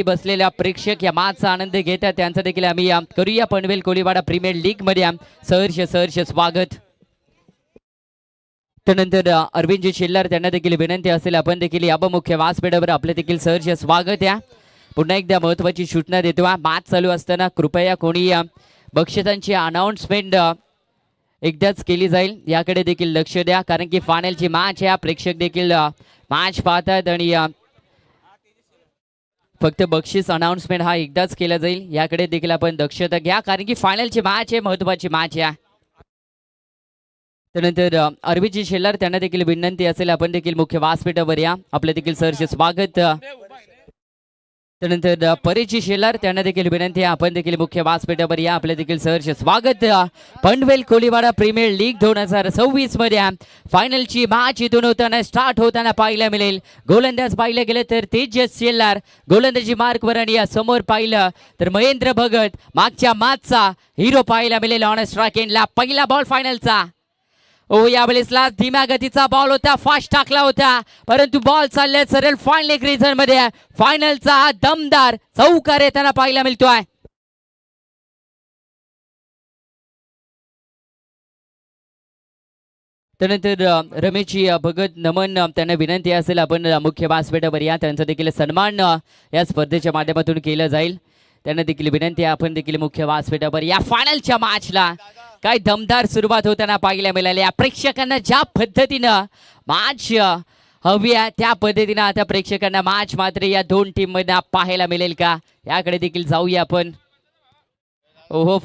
बसलेल्या प्रेक्षक या मॅचचा आनंद घेतात त्यांचा देखील आम्ही करूया पनवेल कोळीवाडा प्रीमियर लीग मध्ये सहर्ष स्वागत. त्यानंतर अरविंदजी शिल्लर त्यांना देखील विनंती असेल आपण देखील या मुख्य व्यासपीठावर आपले देखील सहर्ष स्वागत. या पुन्हा एकदा महत्त्वाची सूचना देतो, मॅच चालू असताना कृपया कोणी बक्षिसांची अनाउन्समेंट एकदाच केली जाईल याकडे देखील लक्ष द्या, कारण की फायनलची मॅच आहे. प्रेक्षक देखील मॅच पाहतात आणि फक्त बक्षीस अनाउन्समेंट हा एकदाच केला जाईल याकडे देखील आपण दक्षता घ्या, कारण की फायनलची मॅच आहे, महत्त्वाची मॅच आहे. त्यानंतर अरविंदजी शेलार त्यांना देखील विनंती असेल आपण देखील मुख्य व्यासपीठावर या, आपले देखील सहर्ष स्वागत. त्यानंतर परेशजी शेलार त्यांना देखील विनंती आहे आपण देखील मुख्य व्यासपीठावर या, आपले देखील सहर्ष स्वागत. पनवेल कोळीवाडा प्रीमियर लीग 2026 मध्ये फायनलची मॅच इथून होताना स्टार्ट होताना पाहायला मिळेल. गोलंदाज पाहिलं गेलं तर तेजस शेलार गोलंदाजी मार्कवर, आणि या समोर पाहिलं तर महेंद्र भगत मागच्या मॅचचा हिरो पाहायला मिळेल. ऑन स्ट्राइकला पहिला बॉल फायनलचा. यावेळेसला धीम्या गतीचा बॉल होता, फास्ट टाकला होता, परंतु बॉल चालले सरळ फायनल रिझन मध्ये. फायनलचा हा दमदार चौकार येताना पाहायला मिळतोय. त्यानंतर रमेशजी भगत नमन त्यांना विनंती असेल आपण मुख्य व्यासपीठावर या, त्यांचा देखील सन्मान या स्पर्धेच्या माध्यमातून केला जाईल. त्यांना देखील विनंती आहे आपण देखील मुख्य व्यासपीठावर या. फायनलच्या मॅचला काय दमदार सुरुवात होताना पाहायला मिळाली. प्रेक्षकांना ज्या पद्धतीनं मॅच हवी आहे त्या पद्धतीनं आता प्रेक्षकांना मॅच मात्र या दोन टीम मध्ये पाहायला मिळेल का याकडे देखील जाऊया आपण.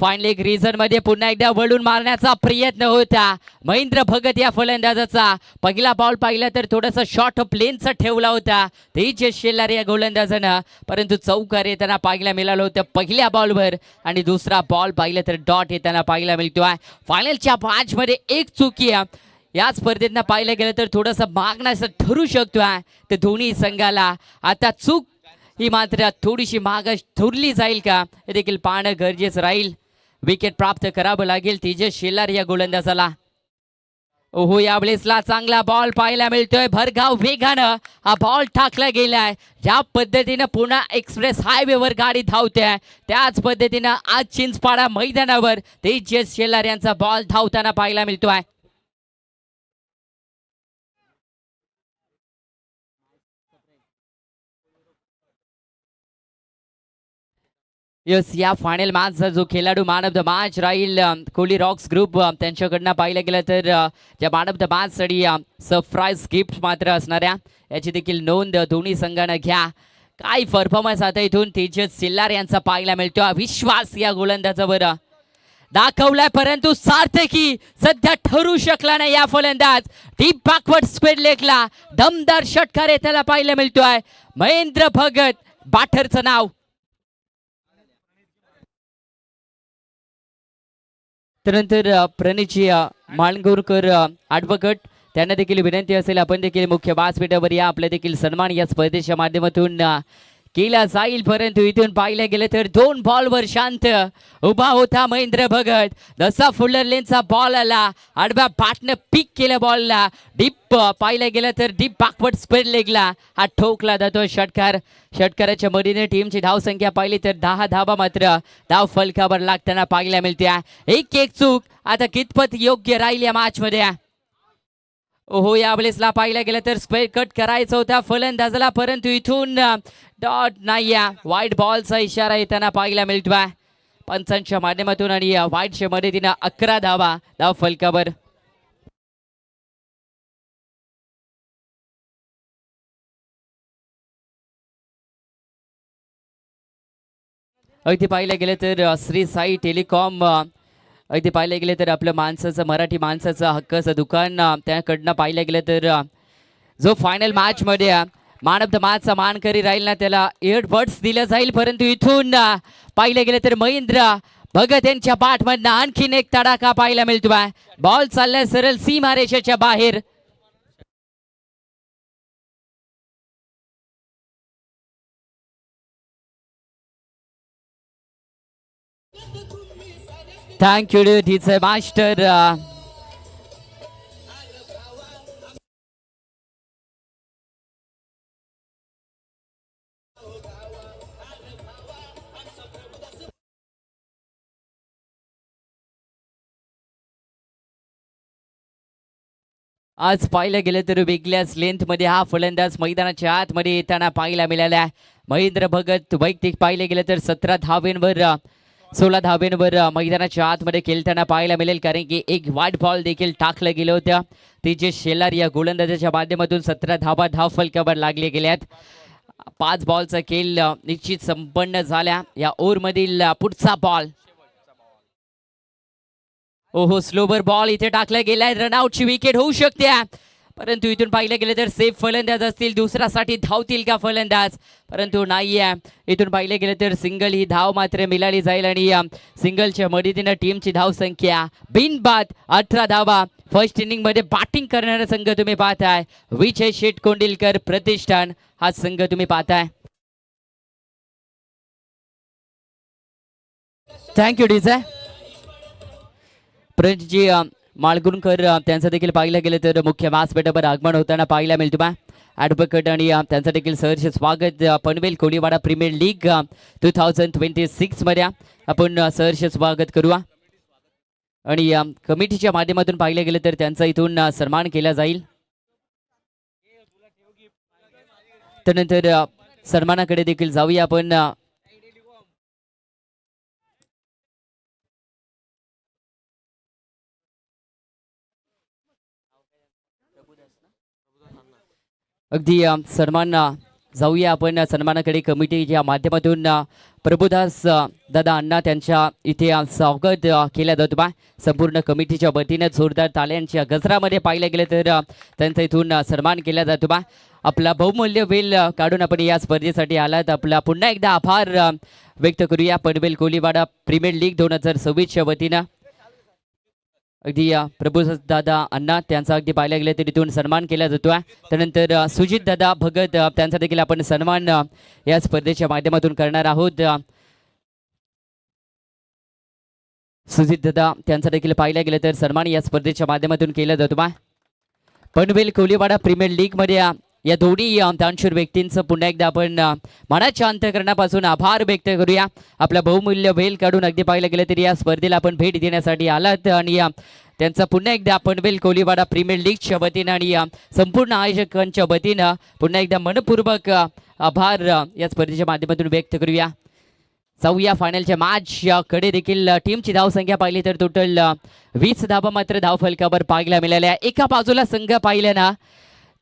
फायनल एक रिझन मध्ये पुन्हा एकदा वळून मारण्याचा प्रयत्न होता महेंद्र भगत या फलंदाजाचा. पहिला बॉल पाहिला तर थोडासा शॉर्ट प्लेनचा ठेवला होता तेजस शेलार या गोलंदाजानं, परंतु चौकार येताना पाहायला मिळालं होतं पहिल्या बॉलवर, आणि दुसरा बॉल पाहिलं तर डॉट येताना पाहायला मिळतोय. फायनलच्या मॅच मध्ये एक चुकी या स्पर्धेत पाहिलं गेलं तर थोडंसं मागण्याचं ठरू शकतोय. तर दोन्ही संघाला आता चूक ही मात्र थोडीशी माग ठरली जाईल का हे देखील पाहणं गरजेचं राहील. विकेट प्राप्त करावं लागेल तेजस शेलार या गोलंदाजाला. यावेळेसला चांगला बॉल पाहायला मिळतोय, भरधाव वेगानं हा बॉल टाकला गेलाय. ज्या पद्धतीनं पुन्हा एक्सप्रेस हायवेवर गाडी धावते त्याच पद्धतीनं आज चिंचपाडा मैदानावर तेजस शेलार यांचा बॉल धावताना पाहायला मिळतोय. यस, या फायनल मॅचचा जो खेळाडू मॅन ऑफ द मॅच राहील कोहली रॉक्स ग्रुप त्यांच्याकडनं पाहिलं गेलं तर ज्या मॅन ऑफ द मॅचसाठी सरप्राईज गिफ्ट मात्र असणाऱ्या याची देखील नोंद दोन्ही संघानं घ्या. काय परफॉर्मन्स आता इथून तेजस शेलार यांचा पाहायला मिळतो. विश्वास या गोलंदाजावर दाखवलाय, परंतु सार्थकी सध्या ठरू शकला नाही या फलंदाज. डीप बॅकवर्ड स्पीड लेगला दमदार षटकार येताना पाहायला मिळतोय. महेंद्र भगत बॅटरचं नाव. त्यानंतर प्रणितजी माळंगूरकर ॲडव्होकेट त्यांना देखील विनंती असेल आपण देखील मुख्य व्यासपीठावर या, आपल्या देखील सन्मान या स्पर्धेच्या माध्यमातून केला जाईल. परंतु इथून पाहिलं गेलं तर दोन बॉलवर शांत उभा होता महेंद्र भगत. जसा फुलर लेनचा बॉल आला आडव्या बॅटनं पिक केल्या बॉलला, डीप पाहिलं गेलं तर डीप बॅकवर्ड स्पीड लेगला हा ठोकला जातो षटकार. षटकाराच्या मदतीने टीमची धावसंख्या पाहिली तर 10 धावा मात्र धाव फलकावर लागताना पाहायला मिळते. एक चूक आता कितपत योग्य राहील या मॅच मध्ये. यावेळेसला पाहिलं गेलं तर स्क्वेअर कट करायचा होता फलंदाजाला, परंतु इथून डॉट नाही. वाईट बॉलचा इशारा येताना पाहायला मिळतोय पंचांच्या माध्यमातून, आणि वाईटच्या मदतीनं 11 धावा धाव फलकावर. अगदी पाहिलं गेलं तर श्री साई टेलिकॉम अगदी पाहिलं गेलं तर आपलं माणसाचं मराठी माणसाचं हक्काचं दुकान त्याकडनं पाहिलं गेलं तर जो फायनल मॅच मध्ये मॅन ऑफ द मॅचचा मानकरी राहील ना त्याला इयरबड्स दिलं जाईल. परंतु इथून पाहिलं गेलं तर महेंद्र भगत यांच्या बॅटमधनं आणखीन एक तडाखा पाहायला मिळतोय. बॉल चाललाय सरळ सीमारेषेच्या बाहेर. Thank you, dude. He's a master. आज पाहायला गेलं तर वेगळ्याच लेंथमध्ये हा फलंदाज मैदानाच्या आतमध्ये येताना पाहायला मिळाला आहे. महेंद्र भगत वैयक्तिक पाहिलं गेलं तर 17 धावेंवर 16 धावेंवर मैदानाच्या आतमध्ये खेळताना पाहायला मिळेल, कारण की एक वाईट बॉल देखील टाकलं गेलं होतं. तेजस शेलार या गोलंदाजाच्या माध्यमातून 17 धावा धाव फलकावर लागले गेल्यात. 5 बॉलचा खेळ निश्चित संपन्न झाल्या. या ओव्हरमधील पुढचा बॉल, ओहो स्लोवर बॉल इथे टाकला गेलाय. रनआउटची विकेट होऊ शकते, परंतु इथून पाहिलं गेलं तर सेफ फलंदाज असतील. दुसऱ्यासाठी धावतील का फलंदाज, परंतु नाहीये. इथून पाहिलं गेलं तर सिंगल ही धाव मात्र मिळाली जाईल आणि सिंगलच्या मदतीनं टीमची धाव संख्या बिनबाद 18 धावा. फर्स्ट इनिंग मध्ये बॅटिंग करणारा संघ तुम्ही पाहताय विजय शेट कोंडिलकर प्रतिष्ठान हा संघ तुम्ही पाहताय. Thank you DJ. प्रणजी माळगुणकर त्यांचं देखील पाहिलं गेलं तर मुख्य व्यासपीठावर आगमन होताना पाहायला मिळतो बा. ॲडव्होकेट आणि त्यांचं देखील सहर्ष स्वागत पनवेल कोळीवाडा प्रीमियर लीग 2026 मध्ये आपण सहर्ष स्वागत करूया. आणि कमिटीच्या माध्यमातून पाहिलं गेलं तर त्यांचा इथून सन्मान केला जाईल. त्यानंतर सन्मानाकडे देखील जाऊया आपण. अगदी सन्मान जाऊया आपण सन्मानाकडे. कमिटीच्या माध्यमातून प्रभुदास दादा अण्णा त्यांच्या इथे स्वागत केलं जातं बा. संपूर्ण कमिटीच्या वतीने जोरदार ताल्यांच्या गजरामध्ये पाहिलं गेलं तर त्यांचा इथून सन्मान केला जातो बा. आपला बहुमूल्य वेळ काढून आपण या स्पर्धेसाठी आलात, आपला पुन्हा एकदा आभार व्यक्त करूया पनवेल कोळीवाडा प्रीमियर लीग 2026च्या वतीनं. अगदी प्रभुदास दादा अण्णा त्यांचा अगदी पाहायला गेलं तर इथून सन्मान केला जातो. त्यानंतर सुजित दादा भगत त्यांचा देखील आपण सन्मान या स्पर्धेच्या माध्यमातून करणार आहोत. सुजित दादा त्यांचा देखील पाहायला गेलं तर सन्मान या स्पर्धेच्या माध्यमातून केला जातो. पनवेल कोळीवाडा प्रीमियर लीग मध्ये या दोन्ही दानशूर व्यक्तींचं पुन्हा एकदा आपण मनाच्या अंतःकरणापासून आभार व्यक्त करूया. आपला बहुमूल्य वेळ काढून अगदी पाहिलं गेलं तरी या स्पर्धेला आपण भेट देण्यासाठी आलात आणि त्यांचा पुन्हा एकदा पनवेल कोळीवाडा प्रीमियर लीगच्या वतीनं आणि संपूर्ण आयोजकांच्या वतीनं पुन्हा एकदा मनपूर्वक आभार या स्पर्धेच्या माध्यमातून व्यक्त करूया. जाऊया फायनलच्या मॅचकडे. देखील टीमची धावसंख्या पाहिली तर टोटल 20 धावा मात्र धाव फलकावर पाहायला मिळाल्या. एका बाजूला संघ पाहिलं ना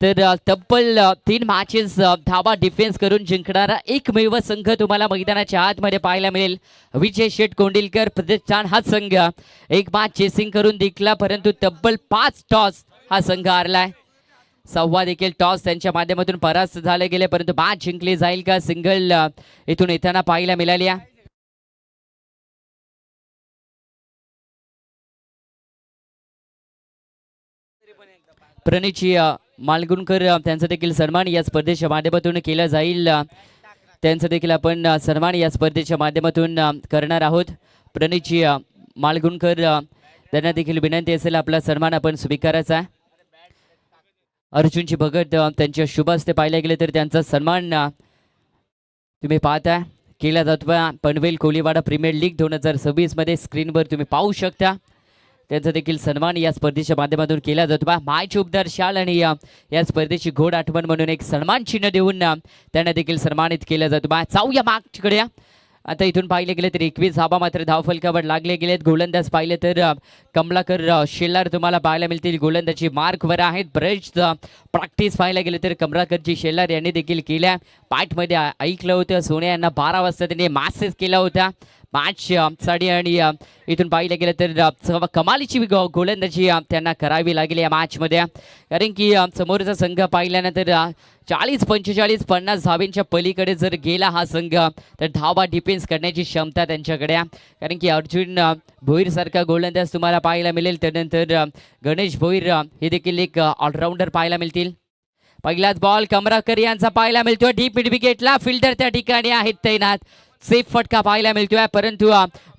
तर तब्बल 3 मॅचेस धावा डिफेन्स करून जिंकणारा एकमेव संघ तुम्हाला मैदानाच्या आतमध्ये पाहायला मिळेल. विजय शेट कोंडिलकर प्रतिष्ठान हा संघ एक मॅच चेसिंग करून जिंकला, परंतु तब्बल 5 टॉस हा संघ हारलाय. 6वा देखील टॉस त्यांच्या माध्यमातून परास्त झाले गेले, परंतु मॅच जिंकली जाईल का सिंगल इथून येताना पाहायला मिळाली. प्रणीची मालगुणकर त्यांचा देखील सन्मान या स्पर्धेच्या माध्यमातून केला जाईल. त्यांचा देखील आपण सन्मान या स्पर्धेच्या माध्यमातून करणार आहोत. प्रणीची मालगुणकर त्यांना देखील विनंती असेल आपला सन्मान आपण स्वीकारायचा. अर्जुनची भगत त्यांच्या शुभ हस्ते पाहिल्या गेले तर त्यांचा सन्मान तुम्ही पाहता केला जातो. पनवेल कोळीवाडा प्रीमियर लीग 2026 मध्ये स्क्रीनवर तुम्ही पाहू शकता. त्यांचा देखील सन्मान या स्पर्धेच्या माध्यमातून केला जातो. माय चुबदार शाल आणि या स्पर्धेची गोड आठवण म्हणून एक सन्मान चिन्ह देऊन त्यांना देखील सन्मानित केलं जातो. जाऊया मागकडे. आता इथून पाहिले गेले तर 21 धावा मात्र धावफलकावर लागले गेलेत. गोलंदाज पाहिले तर कमलाकर शेलार तुम्हाला पाहायला मिळतील. गोलंदाजी मार्कवर आहेत. बरेच प्रॅक्टिस पाहायला गेले तर कमलाकरजी शेलार यांनी देखील केल्या. पाठमध्ये ऐकलं होतं सोनिया यांना 12 वाजता त्यांनी मॅसेज केला होता मॅच साठी आणि इथून पाहिलं गेलं तर कमालीची गोलंदाजी त्यांना करावी लागली या मॅचमध्ये. कारण की समोरचा संघ पाहिल्यानंतर 40, 45, 50 धावेंच्या पलीकडे जर गेला हा संघ तर धावा डिफेन्स करण्याची क्षमता त्यांच्याकडे. कारण की अर्जुन भोईर सारखा गोलंदाज तुम्हाला पाहायला मिळेल. त्यानंतर गणेश भोईर हे देखील एक ऑलराऊंडर पाहायला मिळतील. पहिलाच बॉल कमराकर यांचा पाहायला मिळतोय डीप मिड विकेटला. फिल्डर त्या ठिकाणी आहेत तैनात. सेफ फटका पाहायला मिळतोय, परंतु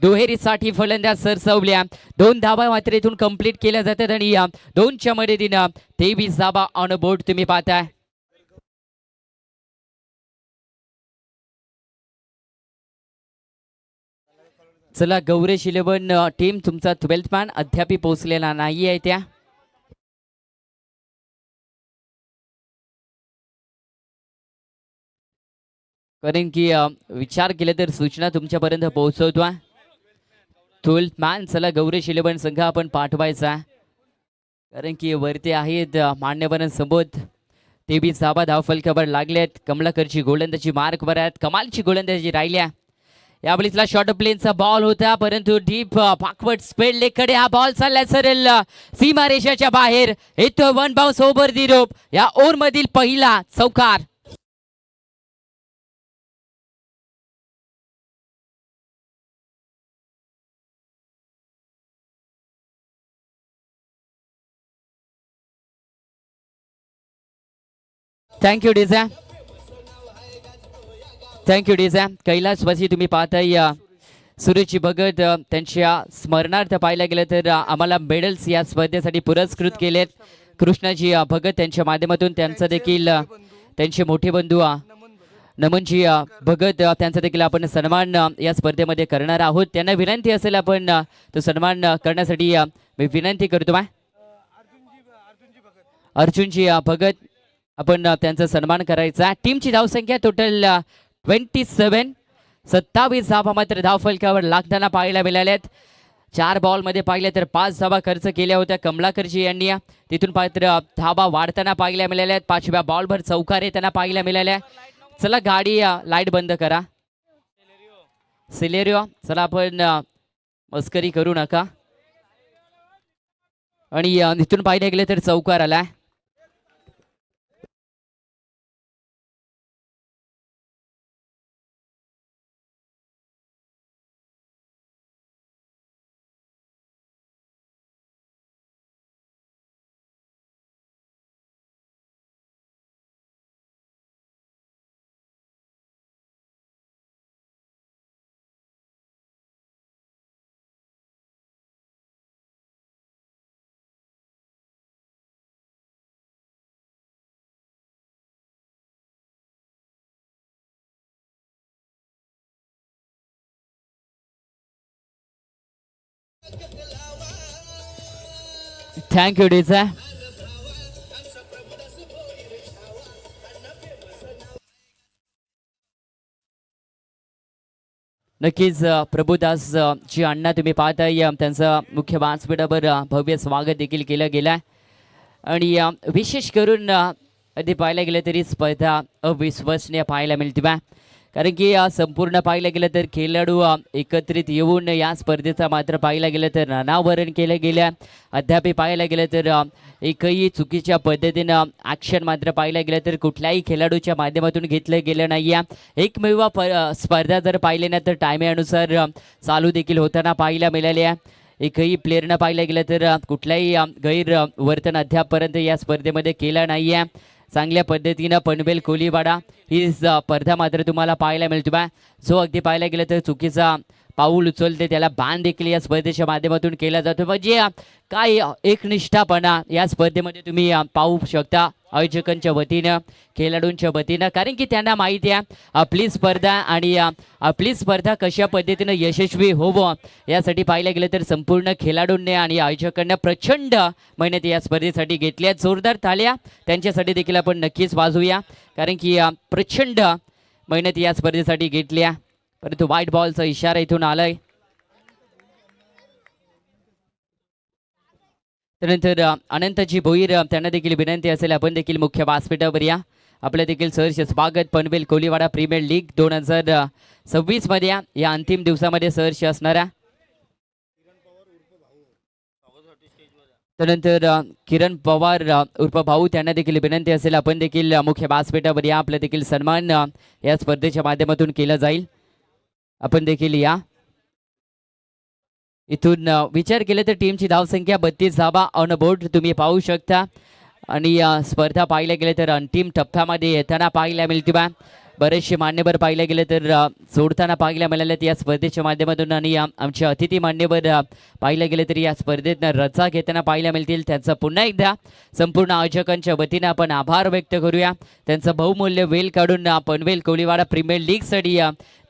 दुहेरीसाठी फलंदाज सरसवल्या. 2 धावा मात्र इथून कंप्लीट केल्या जातात आणि 2च्या मदतीनं 23 धावा ऑन बोर्ड तुम्ही पाहताय. चला गौरेश 11 टीम तुमचा 12th मॅन अद्याप पोहोचलेला नाही आहे त्या कारण की विचार केला तर सूचना तुमच्यापर्यंत पोहोचवतो. मॅन चला गौरेश इलेव्हन संघ आपण पाठवायचा, कारण की वरती आहेत मान्यवरांसोबत 23 धाबा धावफलकावर लागलेत. कमलाकरची गोलंदाजी मार्क वर आहेत, कमालची गोलंदाजी राहिल्या. या बळीतला शॉर्ट प्लेनचा बॉल होता, परंतु डीप बॅकवर्ड स्पीड लेगकडे हा बॉल चालला सरळ सीमारेषाच्या बाहेर. येतो one bounce over the rope. या ओव्हर मधील पहिला चौकार. Thank you DJ, thank you DJ. कैलासवासी तुम्ही पाहताय सुरेशजी भगत त्यांच्या स्मरणार्थ पाहायला गेलं तर आम्हाला मेडल्स या स्पर्धेसाठी पुरस्कृत केलेत. कृष्णाजी भगत त्यांच्या माध्यमातून त्यांचा देखील त्यांचे मोठे बंधू नमनजी भगत त्यांचा देखील आपण सन्मान या स्पर्धेमध्ये करणार आहोत. त्यांना विनंती असेल आपण तो सन्मान करण्यासाठी मी विनंती करतो. अर्जुनजी भगत आपण त्यांचा सन्मान करायचा. टीमची धावसंख्या टोटल 27, 27 धावा मात्र धावफलकावर लागताना पाहायला मिळाल्यात. 4 बॉलमध्ये पाहिले तर 5 धावा खर्च केल्या होत्या कमलाकरजी यांनी. तिथून मात्र धावा वाढताना पाहायला मिळाल्यात. 5व्या बॉलवर चौकार येताना पाहायला मिळाल्या. चला गाडी लाईट बंद करा. सिलेरिओ चला आपण मस्करी करू नका. आणि इथून पाहिलं गेले तर चौकार आलाय. थँक्यू डीजा. नक्कीच प्रभुदास जी अण्णा तुम्ही पाहताय त्यांचं मुख्य व्यासपीठावर भव्य स्वागत देखील केलं गेलं. आणि विशेष करून आधी पाहायला गेलं तरी स्पर्धा अविश्वसनीय पाहायला मिळते. कारण की संपूर्ण पाहायला गेलं तर खेळाडू एकत्रित येऊन या स्पर्धेचा मात्र पाहायला गेलं तर अनावरण केलं गेलं. अद्याप पाहायला गेलं तर एकही चुकीच्या पद्धतीनं ॲक्शन मात्र पाहायला गेलं तर कुठल्याही खेळाडूच्या माध्यमातून घेतलं गेलं नाही आहे. एकमेव स्पर्धा जर पाहिले ना तर टायमेनुसार चालू देखील होताना पाहायला मिळाले आहे. एकही प्लेअरनं पाहायला गेलं तर कुठल्याही गैरवर्तन अद्यापपर्यंत या स्पर्धेमध्ये केलं नाही आहे. चांगल्या पद्धतीनं पनवेल कोलीवाडा ही स्पर्धा मात्र तुम्हाला पाहायला मिळते. जो अगदी पाहायला गेलं तर चुकीचा पाऊल उचलते त्याला बाण देखील या स्पर्धेच्या माध्यमातून केला जातो. म्हणजे काय एकनिष्ठापणा या स्पर्धेमध्ये तुम्ही पाहू शकता आयोजकांच्या वतीनं, खेळाडूंच्या वतीनं. कारण की त्यांना माहिती आहे आपली स्पर्धा आणि आपली स्पर्धा कशा पद्धतीनं यशस्वी होवं यासाठी पाहायला गेलं तर संपूर्ण खेळाडूंनी आणि आयोजकांना प्रचंड मेहनत या स्पर्धेसाठी घेतल्या. जोरदार ताल्या त्यांच्यासाठी देखील आपण नक्कीच वाजवूया, कारण की प्रचंड मेहनत या स्पर्धेसाठी घेतल्या. परंतु व्हाईट बॉलचा इशारा इथून आलाय. त्यानंतर अनंतजी भोईर त्यांना देखील विनंती असेल आपण देखील मुख्य व्यासपीठावर या. आपलं देखील सहर्ष स्वागत पनवेल कोलीवाडा प्रीमियर लीग 2026 मध्ये या अंतिम दिवसामध्ये सहर्ष असणाऱ्या. त्यानंतर किरण पवार उर्फ भाऊ त्यांना देखील विनंती असेल आपण देखील मुख्य व्यासपीठावर या. आपलं देखील सन्मान या स्पर्धेच्या माध्यमातून केला जाईल. आपण देखील या. इथून विचार केला तर टीमची धावसंख्या 32 धावा ऑन बोर्ड तुम्ही पाहू शकता. आणि स्पर्धा पाहायला गेले तर अंतिम टप्प्यामध्ये येताना पाहायला मिळते. बरेचसे मान्यवर पाहिलं गेलं तर सोडताना पाहायला मिळाल्यात या स्पर्धेच्या माध्यमातून. आणि आमचे अतिथी मान्यवर पाहिलं गेलं तरी या स्पर्धेत रजा घेताना पाहायला मिळतील. त्यांचा पुन्हा एकदा संपूर्ण आयोजकांच्या वतीनं आपण आभार व्यक्त करूया. त्यांचं बहुमूल्य वेल काढून पनवेल कोलीवाडा प्रीमियर लीगसाठी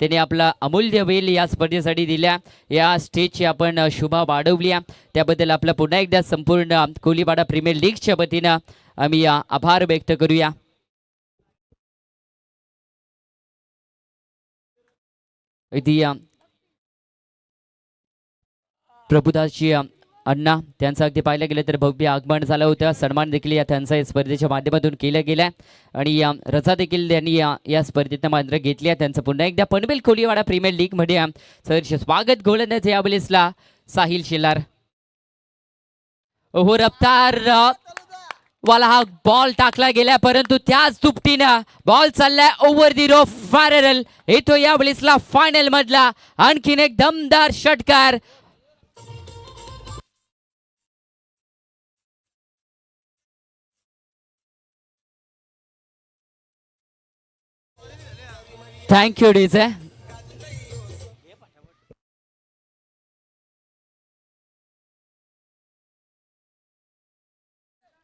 त्यांनी आपला अमूल्य वेल या स्पर्धेसाठी दिल्या. या स्टेजची आपण शोभा वाढवली, त्याबद्दल आपला पुन्हा एकदा संपूर्ण कोलीवाडा प्रीमियर लीगच्या वतीनं आम्ही आभार व्यक्त करूया. अगदी प्रभुदासजी अण्णा त्यांचं अगदी पाहिलं गेलं तर भव्य आगमन झालं होतं. सन्मान देखील या त्यांचा या स्पर्धेच्या माध्यमातून केलं गेलं आणि रजा देखील त्यांनी या स्पर्धेत मात्र घेतली आहे. त्यांचं पुन्हा एकदा पनवेल कोलीवाडा प्रीमियर लीगमध्ये सहर्ष स्वागत. गोलंदाज यावेळेसला साहिल शेलार. ओहो रफ्तार वाला हा बॉल टाकला गेला परंतु त्याच दुपटीनं बॉल चाललाय ओव्हर दी रो फायरल. येतो यावेळेसला फायनल मधला आणखीन एक दमदार षटकार. Thank you DJ.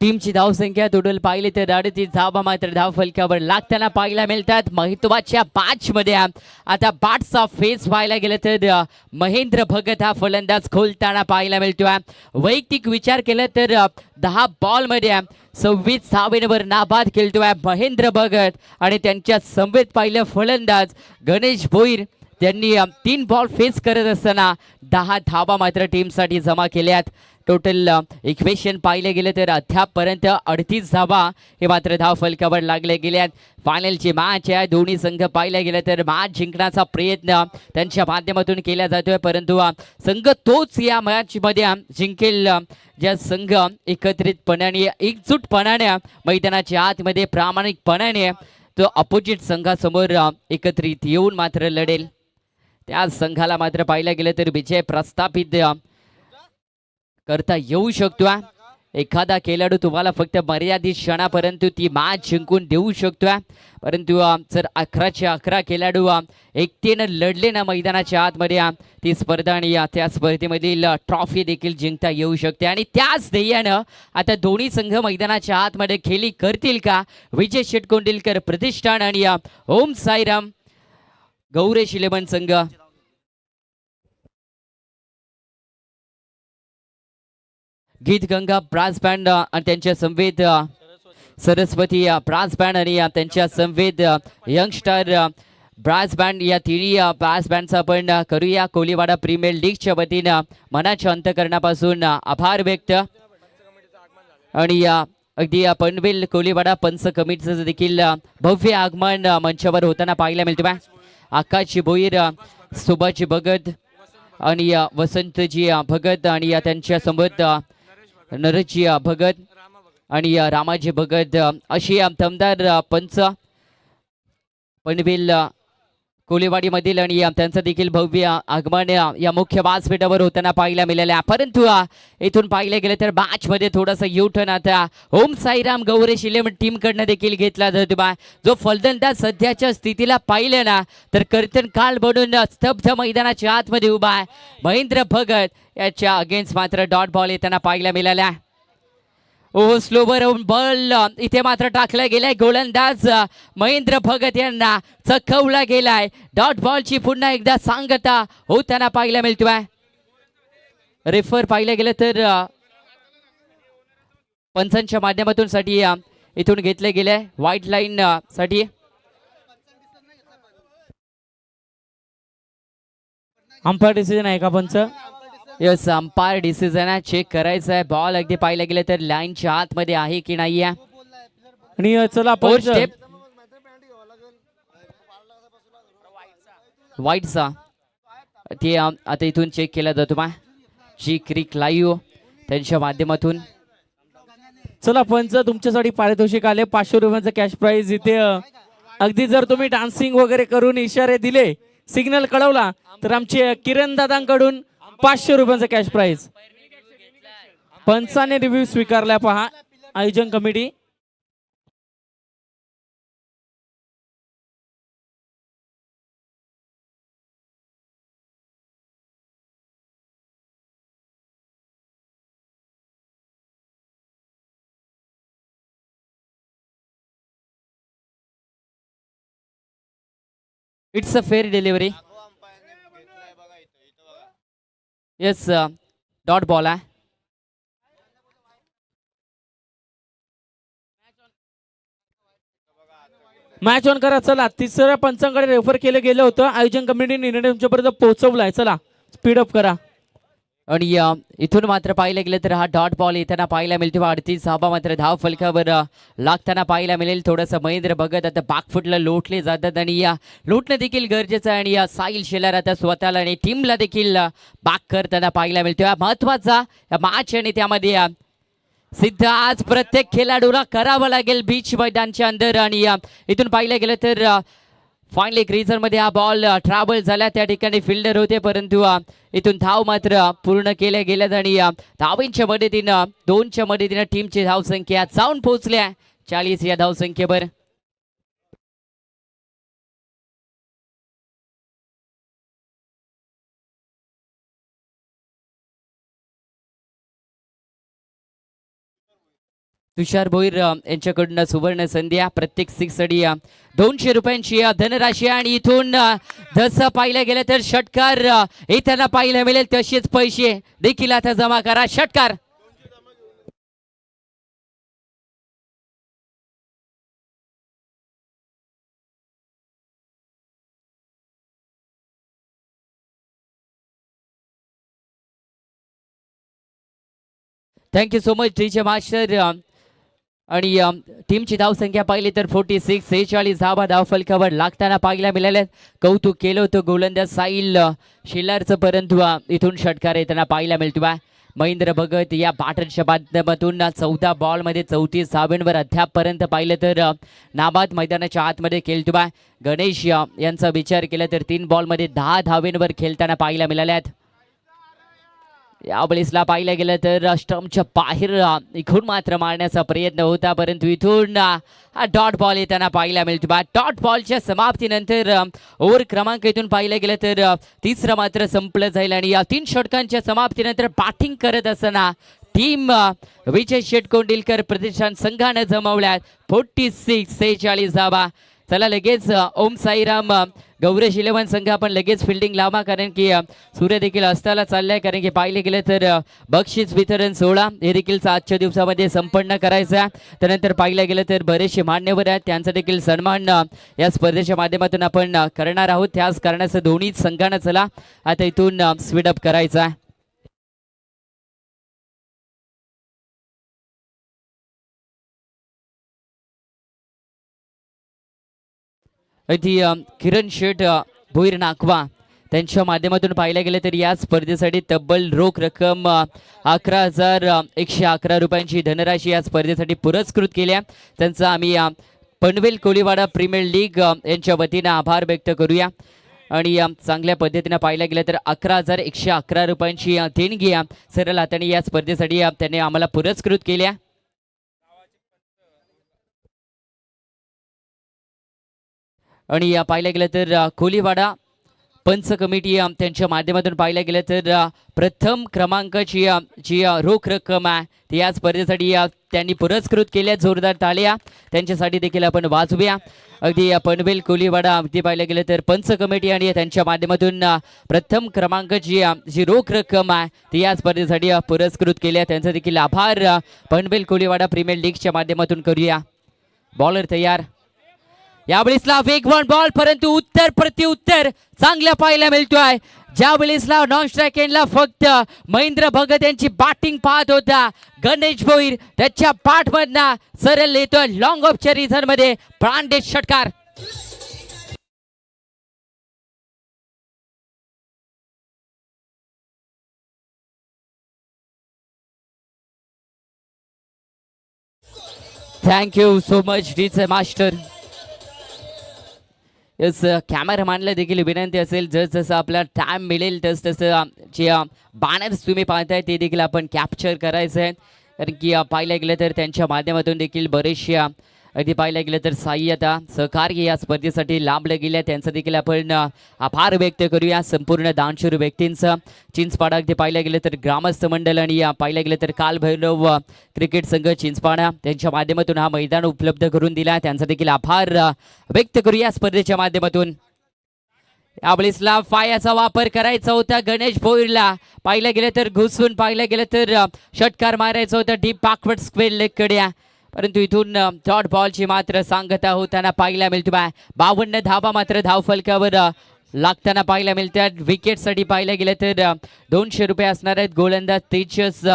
टीमची धावसंख्या टोटल पाहिली तर 38 धावा मात्र धाव फलकावर लागताना पाहायला मिळतात. महत्वाच्या बॅच मध्ये आता बॅटचा फेस पाहायला गेलं तर महेंद्र भगत हा फलंदाज खोलताना पाहायला मिळतोय. वैयक्तिक विचार केला तर 10 बॉल मध्ये 26 धावेवर नाबाद खेळतोय महेंद्र भगत आणि त्यांच्या समवेत पाहिलं फलंदाज गणेश भोईर. त्यांनी 3 बॉल फेस करत असताना 10 धावा मात्र टीमसाठी जमा केल्यात. टोटल इक्वेशन पाहिले गेले तर अद्यापपर्यंत 38 धावा हे मात्र धाव फलकावर लागले गेल्यात. फायनलची मॅच आहे. दोन्ही संघ पाहिलं गेलं तर मॅच जिंकण्याचा प्रयत्न त्यांच्या माध्यमातून केला जातोय परंतु संघ तोच या मॅच मध्ये जिंकेल ज्या संघ एकत्रितपणाने एकजूटपणाने मैदानाच्या आतमध्ये प्रामाणिकपणाने तो अपोजिट संघासमोर एकत्रित येऊन मात्र लढेल. त्या संघाला मात्र पाहिलं गेलं तर विजय प्रस्थापित करता येऊ शकतो. एखादा खेळाडू तुम्हाला फक्त मर्यादित क्षणापर्यंत ती मॅच जिंकून देऊ शकतो परंतु जर 11चे 11 खेळाडू एकतेनं लढले ना मैदानाच्या आतमध्ये ती स्पर्धा आणि त्या स्पर्धेमधील ट्रॉफी देखील जिंकता येऊ शकते. आणि त्याच ध्येयानं आता दोन्ही संघ मैदानाच्या आतमध्ये खेळी करतील का. विजय शेटकोंडिलकर प्रतिष्ठान आणि ओम साईराम गौरेश इलेव्हन संघ. गीत गंगा ब्रास बँड आणि त्यांच्या संवेद सरस्वती ब्रास बँड आणि त्यांच्या संवेद यंगस्टार ब्रास बँड या तिन्ही ब्रास बँडचा आपण करूया कोलीवाडा प्रीमियर लीगच्या वतीनं मनाच्या अंतकरणापासून आभार व्यक्त. आणि अगदी पनवेल कोलीवाडा पंच कमिटीचं देखील भव्य आगमन मंचावर होताना पाहायला मिळतं. आकाशजी भोईर, सुभाजी भगत आणि वसंतजी भगत आणि त्यांच्या सोबत नरजी भगत आणि रामाजी भगत अशी दमदार पंच पनवेल कोलेवाडीमधील आणि त्यांचं देखील भव्य आगमन या मुख्य व्यासपीठावर होताना पाहायला मिळालं. परंतु इथून पाहिलं गेलं तर मॅच मध्ये थोडासा युटर्न आता ओम साईराम गौरेश इलेव्हन टीम कडनं देखील घेतला जातो. जो फलंदाज सध्याच्या स्थितीला पाहिलं ना तर कर्तन काल बनून स्तब्ध मैदानाच्या आतमध्ये उभा आहे महेंद्र भगत. याच्या अगेन्स्ट मात्र डॉट बॉल येताना पाहायला मिळाला. ओ स्लोवर बॉल इथे मात्र टाकला गेलाय. गोलंदाज महेंद्र भगत यांना चकवला गेलाय. डॉट बॉलची पुन्हा एकदा सांगता होताना पाहायला मिळतोय. रेफर पाहिलं गेलं तर पंचांच्या माध्यमातून साठी इथून घेतले गेले व्हाईट लाईन साठी. अंपायर डिसिजन आहे का पंच. यस अंपायर डिसिजन आहे. चेक करायचं आहे. बॉल अगदी पाहिलं गेलं तर लाईनच्या आतमध्ये आहे की नाही आहे. आणि चला पंच व्हाईटचा ते आता इथून चेक केला जातो बा जी क्रिक लाईव्ह त्यांच्या माध्यमातून. चला पंच तुमच्यासाठी पारितोषिक आले 500 रुपयांचं कॅश प्राइज. इथे अगदी जर तुम्ही डान्सिंग वगैरे करून इशारे दिले सिग्नल कळवला तर आमचे किरण दादांकडून 500 रुपयांचं कॅश प्राइज. पंचाने रिव्ह्यू स्वीकारला पहा आयोजन committee. It's a fair delivery. Yes dot ball आहे. मॅच ऑन करा. चला, तिसऱ्या पंचांकडे रेफर केलं गेलं होतं. आयोजन कमिटीने निर्णय तुमच्यापर्यंत पोहोचवलाय. चला स्पीड अप करा. आणि इथून मात्र पाहायला गेलं तर हा डॉट बॉल येताना पाहायला मिळतो. 38 धावा मात्र धाव फलकावर लागताना पाहायला मिळेल. थोडंसं महेंद्र भगत आता बॅकफुटला लोटले जातात आणि लोटणं देखील गरजेचं आहे. आणि साहिल शेलार आता स्वतःला आणि टीमला देखील बॅक करताना पाहायला मिळतो. महत्वाचा या मॅच आणि त्यामध्ये सिद्ध आज प्रत्येक खेळाडूला करावं लागेल बीच मैदानच्या अंदर. आणि इथून पाहिलं गेलं तर फायनली क्रीजरमध्ये हा बॉल ट्रॅव्हल झाला. त्या ठिकाणी फिल्डर होते, परंतु इथून धाव मात्र पूर्ण केल्या गेल्यात. आणि धावींच्या मदतीनं 2च्या मदतीनं टीमची धावसंख्या जाऊन पोहोचल्या 40 या धावसंख्येवर. तुषार भोईर यांच्याकडून सुवर्ण संध्या. प्रत्येक 6 साठी 200 रुपयांची धनराशी. आणि इथून जसं पाहिलं गेलं तर षटकार येताना पाहायला मिळेल. तसेच पैसे देखील आता जमा करा. षटकार thank you so much DJ master. आणि टीमची धावसंख्या पाहिली तर 46 46 धावा धाव फलकावर लागताना पाहायला मिळाल्या. कौतुक केलं होतं गोलंदाज साहिल शेलारचं, परंतु इथून षटकार येताना पाहायला मिळतो. महेंद्र भगत या बॅटरच्या माध्यमातून 14 बॉलमध्ये 34 धावांवर अद्यापपर्यंत पाहिलं तर नाबाद मैदानाच्या आतमध्ये खेळतो. गणेश यांचा विचार केला तर 3 बॉलमध्ये 10 धावांवर खेळताना पाहायला मिळाल्यात. यावेळेसला पाहिलं गेलं तर स्टंपच्या बाहेर इकडून मात्र मारण्याचा प्रयत्न होता, परंतु इथून डॉट बॉल येताना पाहायला मिळतो. डॉट बॉलच्या समाप्तीनंतर ओव्हर क्रमांक इथून पाहिलं गेलं तर 3रं मात्र संपलं जाईल. आणि या 3 षटकांच्या समाप्तीनंतर बॅटिंग करत असताना टीम विजय शेटकोंडिलकर प्रतिष्ठान संघानं जमवल्यात 46 46 धावा. चला लगेच ओम साईराम गौरेश 11 संघ आपण लगेच फिल्डिंग लावा, कारण की सूर्य देखील अस्ताला चाललाय. कारण की पाहिले गेलं तर बक्षीस वितरण सोहळा हे देखील आजच्या दिवसामध्ये संपन्न करायचा. त्यानंतर पाहिलं गेलं तर बरेचसे मान्यवर आहेत, त्यांचा देखील सन्मान या स्पर्धेच्या माध्यमातून आपण करणार आहोत. त्याच कारणाचं दोन्ही संघांना चला आता इथून स्पीड अप करायचा. किरण शेठ भोईर नाकवा त्यांच्या माध्यमातून पाहिलं गेलं तर या स्पर्धेसाठी तब्बल रोख रक्कम 11,111 रुपयांची धनराशी या स्पर्धेसाठी पुरस्कृत केल्या. त्यांचा आम्ही पनवेल कोळीवाडा प्रीमियर लीग यांच्या वतीनं आभार व्यक्त करूया. आणि चांगल्या पद्धतीनं पाहिलं गेलं तर 11,111 रुपयांची देणगी सरळ हाताने या स्पर्धेसाठी त्यांनी आम्हाला पुरस्कृत केल्या. आणि पाहिलं गेलं तर कोळीवाडा पंच कमिटी त्यांच्या माध्यमातून पाहिलं गेलं तर प्रथम क्रमांकाची जी रोख रक्कम आहे ती या स्पर्धेसाठी त्यांनी पुरस्कृत केल्या. जोरदार ताळ्या त्यांच्यासाठी देखील आपण वाजवूया. अगदी पनवेल कोळीवाडा अगदी पाहिलं गेलं तर पंच कमिटी आणि त्यांच्या माध्यमातून प्रथम क्रमांकाची जी रोख रक्कम आहे ती या स्पर्धेसाठी पुरस्कृत केल्या. त्यांचा देखील आभार पनवेल कोळीवाडा प्रीमियर लीगच्या माध्यमातून करूया. बॉलर तयार. यावेळेसला वेगवान बॉल, परंतु उत्तर प्रत्युत्तर चांगलं पाहायला मिळतोय. ज्या वेळेसला नॉन स्ट्राईक एंडला फक्त महेंद्र भगत यांची बॅटिंग पाहत होता गणेश भोईर, त्याच्या पाठमधनं सरळ येतोय लॉंग ऑफच्या रिझन मध्ये ब्रांडेड षटकार. Thank you so much DJ master. Yes, कॅमेरामॅनला देखील विनंती असेल जसं आपला टाइम मिळेल तसं जे बॅनर्स तुम्ही पाहताय ते देखील आपण कॅप्चर करायचं आहे. कारण की पाहायला गेलं तर त्यांच्या माध्यमातून देखील बरेचसे अगदी पाहायला गेलं तर सहाय्यता सहकार्य या स्पर्धेसाठी लांबलं गेल्या, त्यांचं देखील आपण आभार व्यक्त करूया. संपूर्ण दानशूर व्यक्तींचं चिंचपाडा अगदी पाहिलं गेलं तर ग्रामस्थ मंडळ आणि पाहिलं गेलं तर कालभैरव क्रिकेट संघ चिंचपाडा त्यांच्या माध्यमातून हा मैदान उपलब्ध करून दिला, त्यांचा देखील आभार व्यक्त करूया स्पर्धेच्या माध्यमातून. यावेळेसला फायाचा वापर करायचा होता गणेश भोईरला. पाहिलं गेलं तर घुसून पाहिलं गेलं तर षटकार मारायचा होता डीप बॅकवर्ड स्क्वेअर लेग कडे, परंतु इथून डॉट बॉलची मात्र सांगता होताना पाहायला मिळतो. 52 धावा मात्र धाव फलकावर लागताना पाहायला मिळतात. विकेटसाठी पाहायला गेलं तर 200 रुपये असणार आहेत. गोलंदाज तेजस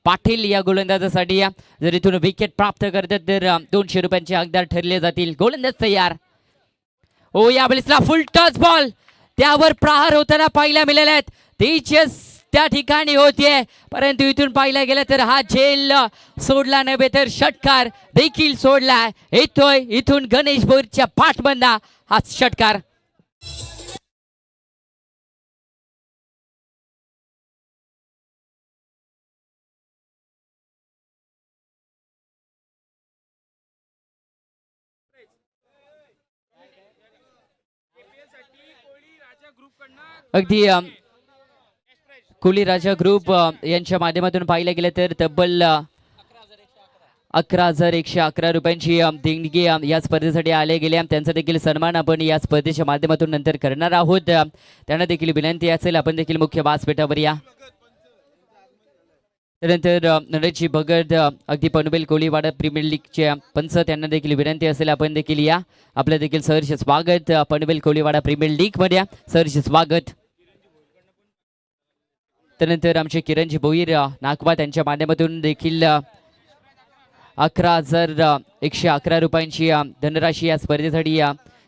पाटील या गोलंदाजासाठी जर इथून विकेट प्राप्त करतात तर 200 रुपयांचे हकदार ठरले जातील. गोलंदाज तयार. ओ यावेळेसला फुल टच बॉल त्यावर प्रहार होताना पाहायला मिळाले आहेत. तेजस त्या ठिकाणी होतीये, परंतु इथून पाहायला गेलं तर हा झेल सोडला नव्हे तर षटकार देखील सोडला. येतोय इथून गणेश भोईरच्या पाठमधला हा षटकार. अगदी कोली राजा ग्रुप यांच्या माध्यमातून पाहिलं गेलं तर तब्बल 11,111 रुपयांची देणगी या स्पर्धेसाठी आले गेले. त्यांचा देखील सन्मान आपण या स्पर्धेच्या माध्यमातून नंतर करणार आहोत. त्यांना देखील विनंती असेल आपण देखील मुख्य व्यासपीठावर या. त्यानंतर नरेशजी भगत अगदी पनवेल कोळीवाडा प्रीमियर लीगचे पंच त्यांना देखील विनंती असेल आपण देखील या. आपलं देखील सहर्ष स्वागत पनवेल कोळीवाडा प्रीमियर लीग मध्ये सहर्ष स्वागत. त्यानंतर आमचे किरणजी भोईर नागवा त्यांच्या माध्यमातून देखील 11,111 रुपयांची धनराशी या स्पर्धेसाठी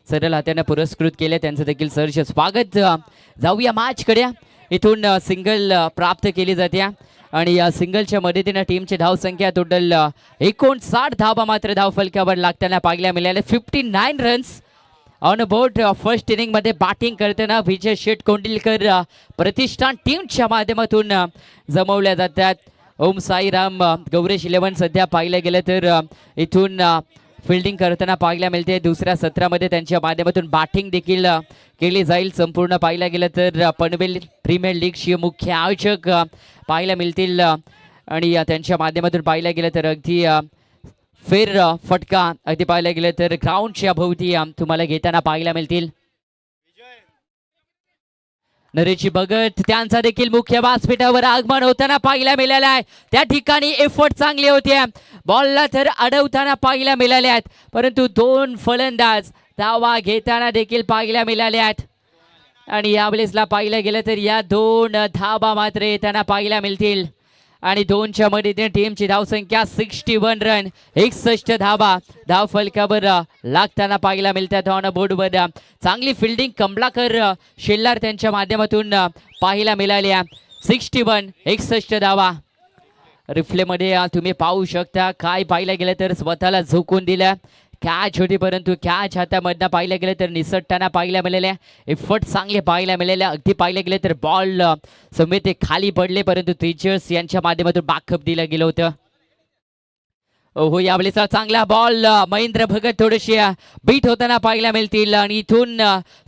सरळ हाताने पुरस्कृत केले. त्यांचं देखील सहर्ष स्वागत. जाऊया मॅच कडे. इथून सिंगल प्राप्त केली जाते आणि या सिंगलच्या मदतीने टीमची धावसंख्या टोटल 59 धावा मात्र धाव फलकावर लागताना पाहायला मिळाले. 59 runs on board. First inning मध्ये बॅटिंग करताना विजय शेठ कोंडिलकर प्रतिष्ठान टीमच्या माध्यमातून जमवल्या जातात. ओम साईराम गौरेश 11 सध्या पाहिलं गेलं तर इथून फिल्डिंग करताना पाहायला मिळते. दुसऱ्या सत्रामध्ये त्यांच्या माध्यमातून बॅटिंग देखील केली जाईल. संपूर्ण पाहायला गेलं तर पनवेल प्रीमियर लीगची मुख्य आयोजक पाहायला मिळतील आणि त्यांच्या माध्यमातून पाहायला गेलं तर अगदी फेर फटका अगदी पाहायला गेलं तर ग्राउंडच्या भोवती तुम्हाला घेताना पाहायला मिळतील. नरेशजी भगत त्यांचा देखील मुख्य व्यासपीठावर आगमन होताना पाहायला मिळालं आहे. त्या ठिकाणी एफर्ट चांगले होते. बॉलला तर अडवताना पाहायला मिळाले आहेत, परंतु 2 फलंदाज धावा घेताना देखील पाहायला मिळाले आहेत. आणि यावेळेसला पाहिलं गेलं तर या 2 धावा मात्र येताना पाहायला मिळतील आणि 2च्या मदतीने टीमची धावसंख्या 61 रन 61 धावा धाव फलकावर लागताना पाहायला मिळतात. ऑन बोर्डवर चांगली फिल्डिंग कमलाकर शेल्लार त्यांच्या माध्यमातून पाहायला मिळाल्या. 61 61 धावा. रिफ्लेमध्ये तुम्ही पाहू शकता काय पाहायला गेलं तर स्वतःला झोकून दिलं. कॅच होती परंतु कॅच हातामधनं पाहिलं गेलं तर निसटताना पाहायला मिळाल्या. एफर्ट चांगले पाहायला मिळाले. अगदी पाहिलं गेलं तर बॉल समेत ते खाली पडले, परंतु तेजस यांच्या माध्यमातून बॅकअप दिलं गेलं होतं. हो यावेळेचा चांगला बॉल महेंद्र भगत थोडेसे बीट होताना पाहायला मिळतील आणि इथून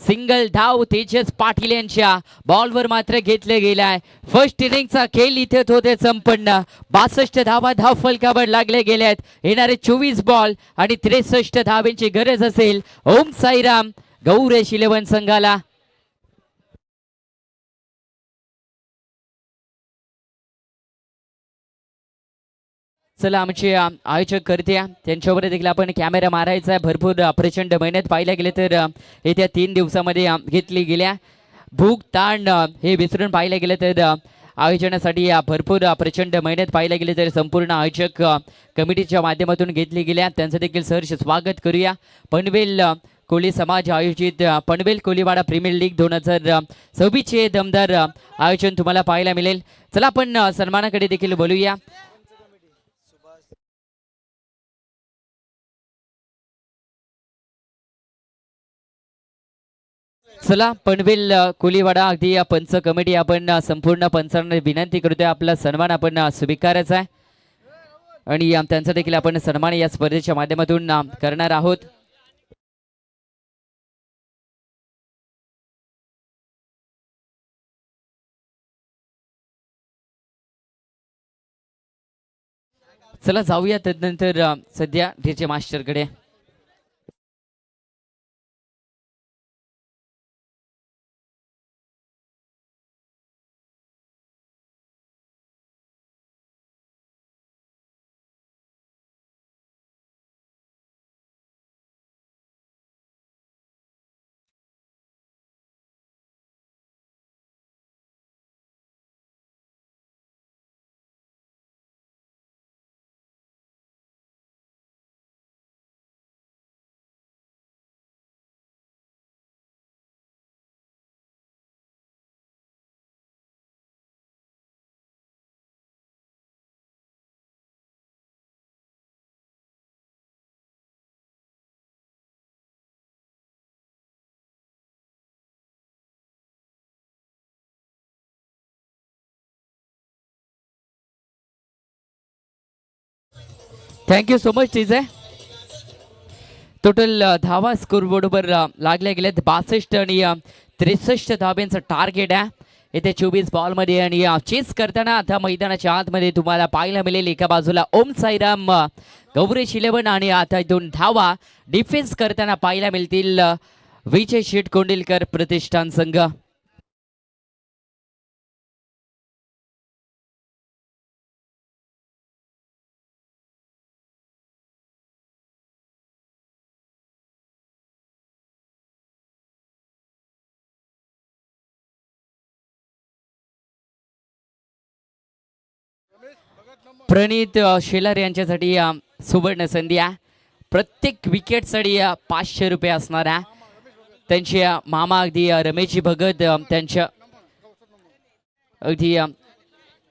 सिंगल धाव तेजस पाटील यांच्या बॉलवर मात्र घेतले गेलाय. फर्स्ट इनिंगचा खेळ इथेच होते संपन्न. 62 धावा धाव फलकावर लागले गेले आहेत. येणारे 24 बॉल आणि 63 धावांची गरज असेल ओम साईराम गौरेश 11 संघाला. चला आमचे आयोजक करते त्यांच्यावर देखील आपण कॅमेरा मारायचा आहे. भरपूर प्रचंड मेहनत पाहायला गेले तर येत्या 3 दिवसामध्ये घेतली गेल्या. भूक ताण हे विसरून पाहायला गेलं तर आयोजनासाठी भरपूर प्रचंड मेहनत पाहायला गेले तर संपूर्ण आयोजक कमिटीच्या माध्यमातून घेतली गेल्या. त्यांचं देखील सहर्ष स्वागत करूया. पनवेल कोळी समाज आयोजित पनवेल कोळीवाडा प्रीमियर लीग 2026 दमदार आयोजन तुम्हाला पाहायला मिळेल. चला आपण सन्मानाकडे देखील बोलूया. चला पनवेल कोळीवाडा अगदी पंच कमिटी आपण संपूर्ण पंचांना विनंती करतोय आपला सन्मान आपण स्वीकारायचा आहे आणि त्यांचा देखील आपण सन्मान या स्पर्धेच्या माध्यमातून करणार आहोत. चला जाऊया तदनंतर सध्या डीजे मास्टरकडे. Thank so so much. DJ total score बोर्डवर लागल्या गेल्यात 62 आणि 63 धाब्यांचं टार्गेट आहे येथे 24 बॉलमध्ये. आणि चेस करताना आता मैदानाच्या आतमध्ये तुम्हाला पाहायला मिळेल एका बाजूला ओम साईराम गौरेश 11 आणि आता 2 धावा डिफेन्स करताना पाहायला मिळतील विजय शेठ कोंडिलकर प्रतिष्ठान संघ. प्रणित शेलार यांच्यासाठी सुवर्ण संधी आहे. प्रत्येक विकेटसाठी 500 रुपये असणार आहे. त्यांचे मामा अगदी रमेशजी भगत त्यांच्या अगदी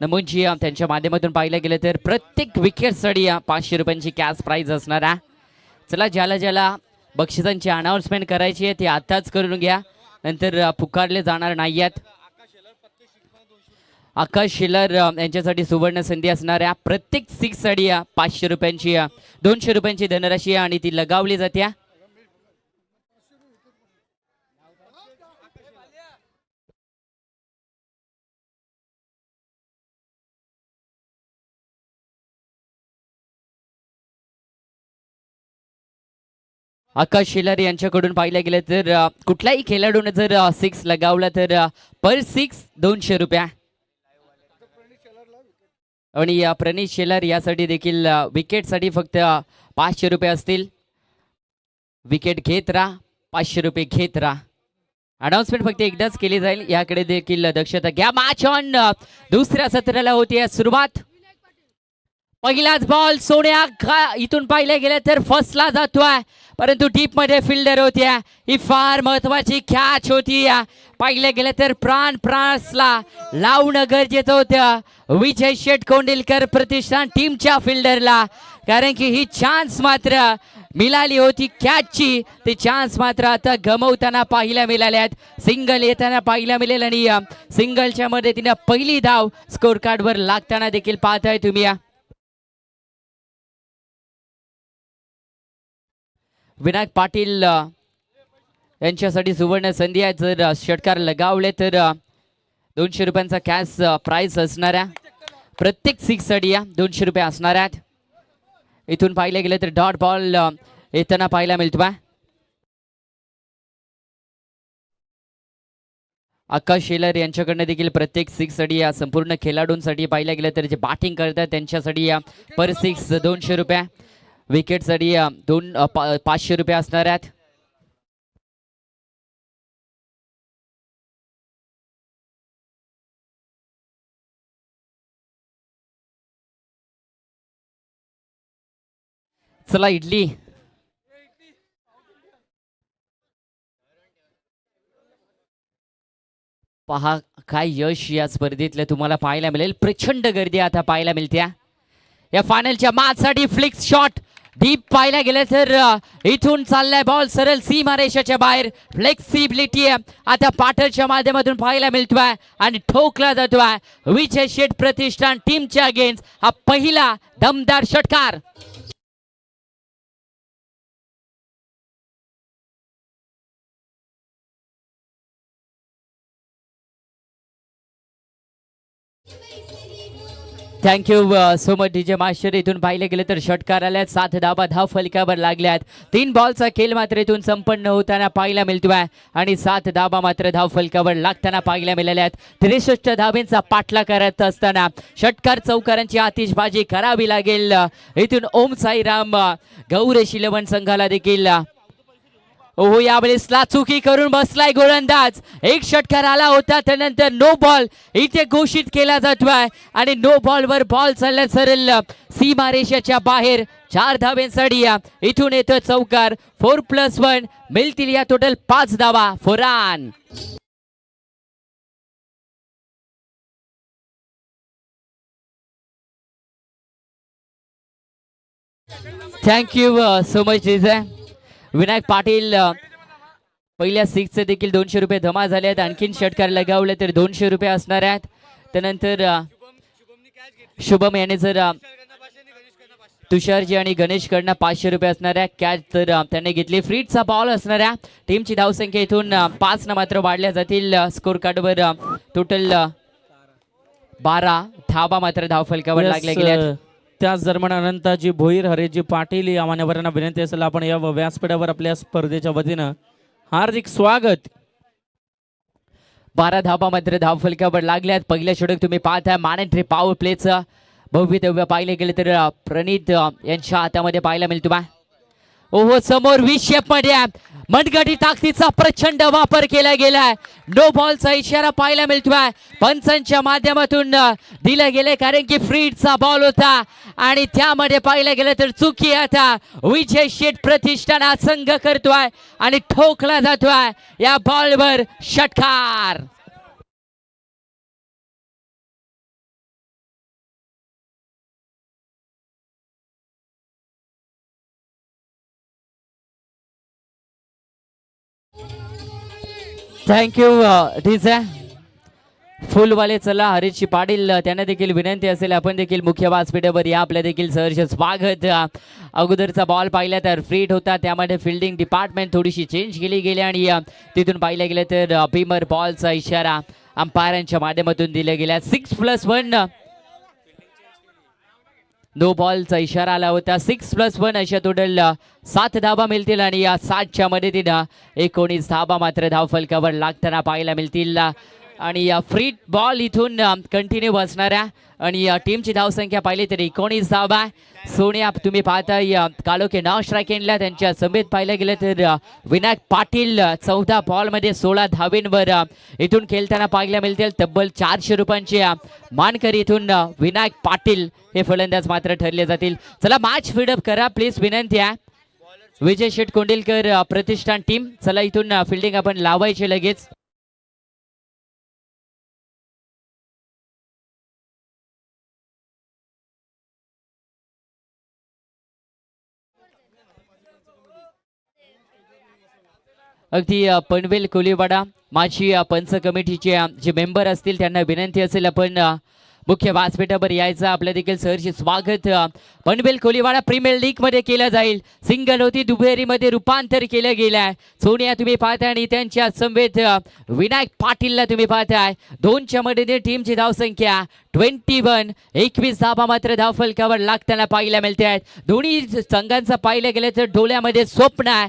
नमूनजी त्यांच्या माध्यमातून पाहिलं गेलं तर प्रत्येक विकेटसाठी 500 रुपयांची कॅश प्राईज असणार आहे. चला ज्याला ज्याला बक्षिसांची अनाउन्समेंट करायची आहे ते आताच करून घ्या, नंतर पुकारले जाणार नाही आहेत. आकाश शेलर यांच्यासाठी सुवर्ण संधी असणार आहे. प्रत्येक सिक्ससाठी 500 रुपयांची 200 रुपयांची धनराशी आणि ती लगावली जाते. आकाश शेलार यांच्याकडून पाहिलं गेलं तर कुठल्याही खेळाडूने जर 6 लगावला तर पर 6 200 रुपये. आणि प्रणित शेलार यासाठी देखील विकेटसाठी फक्त 500 रुपये असतील. विकेट घेत राहा, 500 रुपये घेत राहा. अनाउन्समेंट फक्त एकदाच केली जाईल, याकडे देखील दक्षता घ्या. Match on. दुसऱ्या सत्राला होती सुरुवात. पहिलाच बॉल सोन्या इथून पाहिलं गेलं तर फर्स्टला जातोय, परंतु डीप मध्ये फिल्डर होत्या. ही फार महत्वाची कॅच होती. पाहिलं गेलं तर प्राणसला लावणं गरजेचं होतं विजय शेठ कोंडिलकर प्रतिष्ठान टीमच्या फिल्डरला, कारण की ही चान्स मात्र मिळाली होती कॅचची. ते चान्स मात्र आता गमवताना पाहायला मिळाल्यात. सिंगल येताना पाहायला मिळेल आणि सिंगलच्या मध्ये तिने पहिली धाव स्कोर कार्डवर लागताना देखील पाहताय तुम्ही. विनायक पाटील यांच्यासाठी सुवर्ण संधी आहे. जर षटकार लगावले तर 200 रुपयांचा कॅश प्राइस असणार आहे. प्रत्येक 6 साठी 200 रुपये असणार आहेत. इथून पाहिलं गेलं तर डॉट बॉल येताना पाहायला मिळतो. आकाश शेलर यांच्याकडनं देखील प्रत्येक 6 साठी संपूर्ण खेळाडूंसाठी पाहिलं गेलं तर जे बॅटिंग करतात त्यांच्यासाठी पर 6 200 रुपये. विकेटसाठी 500 रुपये असणार आहेत. चला इडली पहा काय यश या स्पर्धेतलं तुम्हाला पाहायला मिळेल. प्रचंड गर्दी आता पाहायला मिळते या फायनलच्या मॅचसाठी. फ्लिक्स शॉट डीप पाहायला गेलं तर इथून चाललाय बॉल सरळ सीमारेषाच्या बाहेर. फ्लेक्सिबिलिटी आता पाठरच्या माध्यमातून पाहायला मिळतोय आणि ठोकला जातोय विजय शेठ प्रतिष्ठान टीमच्या अगेन्स्ट. हा पहिला दमदार षटकार. Thank you so much DJ master. इथून पाहिलं गेलं तर षटकार आल्यात. 7 धावा धाव फलकावर लागल्यात. 3 बॉलचा खेळ मात्र इथून संपन्न होताना पाहायला मिळतोय आणि 7 धावा मात्र धाव फलकावर लागताना पाहायला मिळाल्यात. 63 धावेंचा पाठला करत असताना षटकार चौकारांची आतिषबाजी करावी लागेल. इथून ओम साईराम गौरेश 11 संघाला देखील. ओहो यावेळेस चुकी करून बसलाय गोलंदाज. एक षटकार आला होता त्यानंतर नो बॉल इथे घोषित केला जातोय आणि नो बॉल वर बॉल चालला सरळ सीमारेषाच्या बाहेर. 4 धावेंसाठी इथून येतो चौकार. 4+1 मिळतील या टोटल 5 धावा. 4 run. Thank you so much DJ. Vinayak Patil पहिल्या 6 देखील 200 रुपये जमा झाले आहेत. आणखीन षटकार लगावले तर 200 रुपये असणार आहेत. त्यानंतर शुभम याने जर तुषारजी आणि गणेशकडनं 500 रुपये असणाऱ्या कॅच तर त्यांनी घेतली. फ्रीटचा बॉल असणाऱ्या टीमची धावसंख्या इथून 5 न मात्र वाढल्या जातील. स्कोर कार्डवर टोटल 12 धाबा मात्र धावफलकावर लागल्या गेल्या. त्याच दरम्यान अनंताजी भोईर, हरेशजी पाटील या मान्यवरांना विनंती असेल आपण या व्यासपीठावर आपल्या स्पर्धेच्या वतीनं हार्दिक स्वागत. 12 धाबा मात्र धावफलकावर लागल्यात. पहिल्या षटक तुम्ही पाहताय मॅनेटरी पॉवर प्लेचं भव्य दिव्य पाहिले गेले तर प्रणित यांच्या हातामध्ये पाहायला मिळतो. ओहो समोर 20 मध्ये मनगटी ताकदीचा प्रचंड वापर केला गेलाय. नो बॉलचा इशारा पाहायला मिळतोय पंचांच्या माध्यमातून दिला गेले कारण की फ्रीडचा बॉल होता आणि त्यामध्ये पाहिलं गेलं तर चुकी आता विजय शेठ प्रतिष्ठान संघ करतोय आणि ठोकला जातोय या बॉलवर षटकार. थँक्यू डीजे फुलवाले. चला हरीशजी पाटील त्यांना देखील विनंती असेल आपण देखील मुख्य व्यासपीठावर या. आपल्या देखील सहर्ष स्वागत. अगोदरचा बॉल पाहिला तर फ्रीट होता त्यामध्ये फिल्डिंग डिपार्टमेंट थोडीशी चेंज केली गेली आणि तिथून पाहिलं गेलं तर भीमर बॉलचा इशारा अंपायरांच्या माध्यमातून दिला गेला. 6+1 नो बॉलचा इशारा आला होता. 6+1 अशा टोटल 7 धाबा मिळतील आणि या 7च्या मदतीनं 19 धाबा मात्र धावफलकावर लागताना पाहायला मिळतील. आणि फ्री बॉल इथून कंटिन्यू असणाऱ्या आणि टीमची धावसंख्या पाहिली तर 19 धाबा. सोनिया तुम्ही पाहताय कालोखे नाव स्ट्राईक एंडला त्यांच्या समेत पाहिलं गेलं तर विनायक पाटील 14 बॉलमध्ये 16 धावेंवर इथून खेळताना पाहायला मिळतील. तब्बल 400 रुपयांचे मानकरी इथून विनायक पाटील हे फलंदाज मात्र ठरले जातील. चला मॅच फीडअप करा प्लीज विनंती आहे. विजय शेठ कोंडिलकर प्रतिष्ठान टीम चला इथून फिल्डिंग आपण लावायचे लगेच. अगदी पनवेल कोलीवाडा माझी पंच कमिटीचे जे मेंबर असतील त्यांना विनंती असेल आपण मुख्य व्यासपीठावर यायचं. आपल्या देखील सहर्ष स्वागत. पनवेल कोलीवाडा प्रीमियर लीग मध्ये केलं जाईल. सिंगल होती दुहेरीमध्ये रूपांतर केलं गेलंय. सोनिया तुम्ही पाहताय आणि त्यांच्या समवेत विनायक पाटीलला तुम्ही पाहताय. 2च्या मध्ये टीमची धावसंख्या 21. 21 धाबा मात्र धावफलकावर लागताना पाहायला मिळते आहेत. दोन्ही संघांचं पाहिलं गेलं तर डोळ्यामध्ये स्वप्न आहे.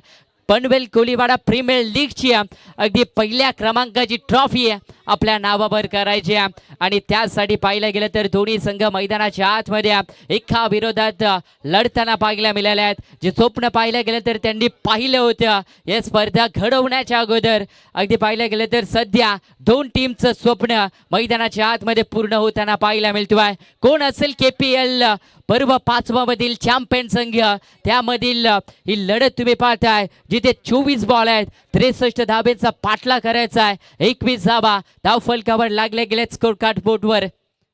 पनवेल कोलीवाडा प्रीमियर लीगची अगदी पहिल्या क्रमांकाची ट्रॉफी आपल्या नावावर करायची आणि त्यासाठी पाहिलं गेलं तर दोन्ही संघ मैदानाच्या आतमध्ये एका विरोधात लढताना पाहायला मिळाले आहेत. जे स्वप्न पाहिलं गेलं तर त्यांनी पाहिलं होतं या स्पर्धा घडवण्याच्या अगोदर. अगदी पाहिलं गेलं तर सध्या 2 टीमचं स्वप्न मैदानाच्या आतमध्ये पूर्ण होताना पाहायला मिळतोय. कोण असेल KPL पर्व 5 मधील चॅम्पियन संघ त्यामधील ही लढत तुम्ही पाहताय जिथे 24 बॉल आहेत. 63 धाब्यांचा पाठला करायचा आहे. 21 धाबा धावफलकावर लागले गेले. स्कोर कार्ड बोर्डवर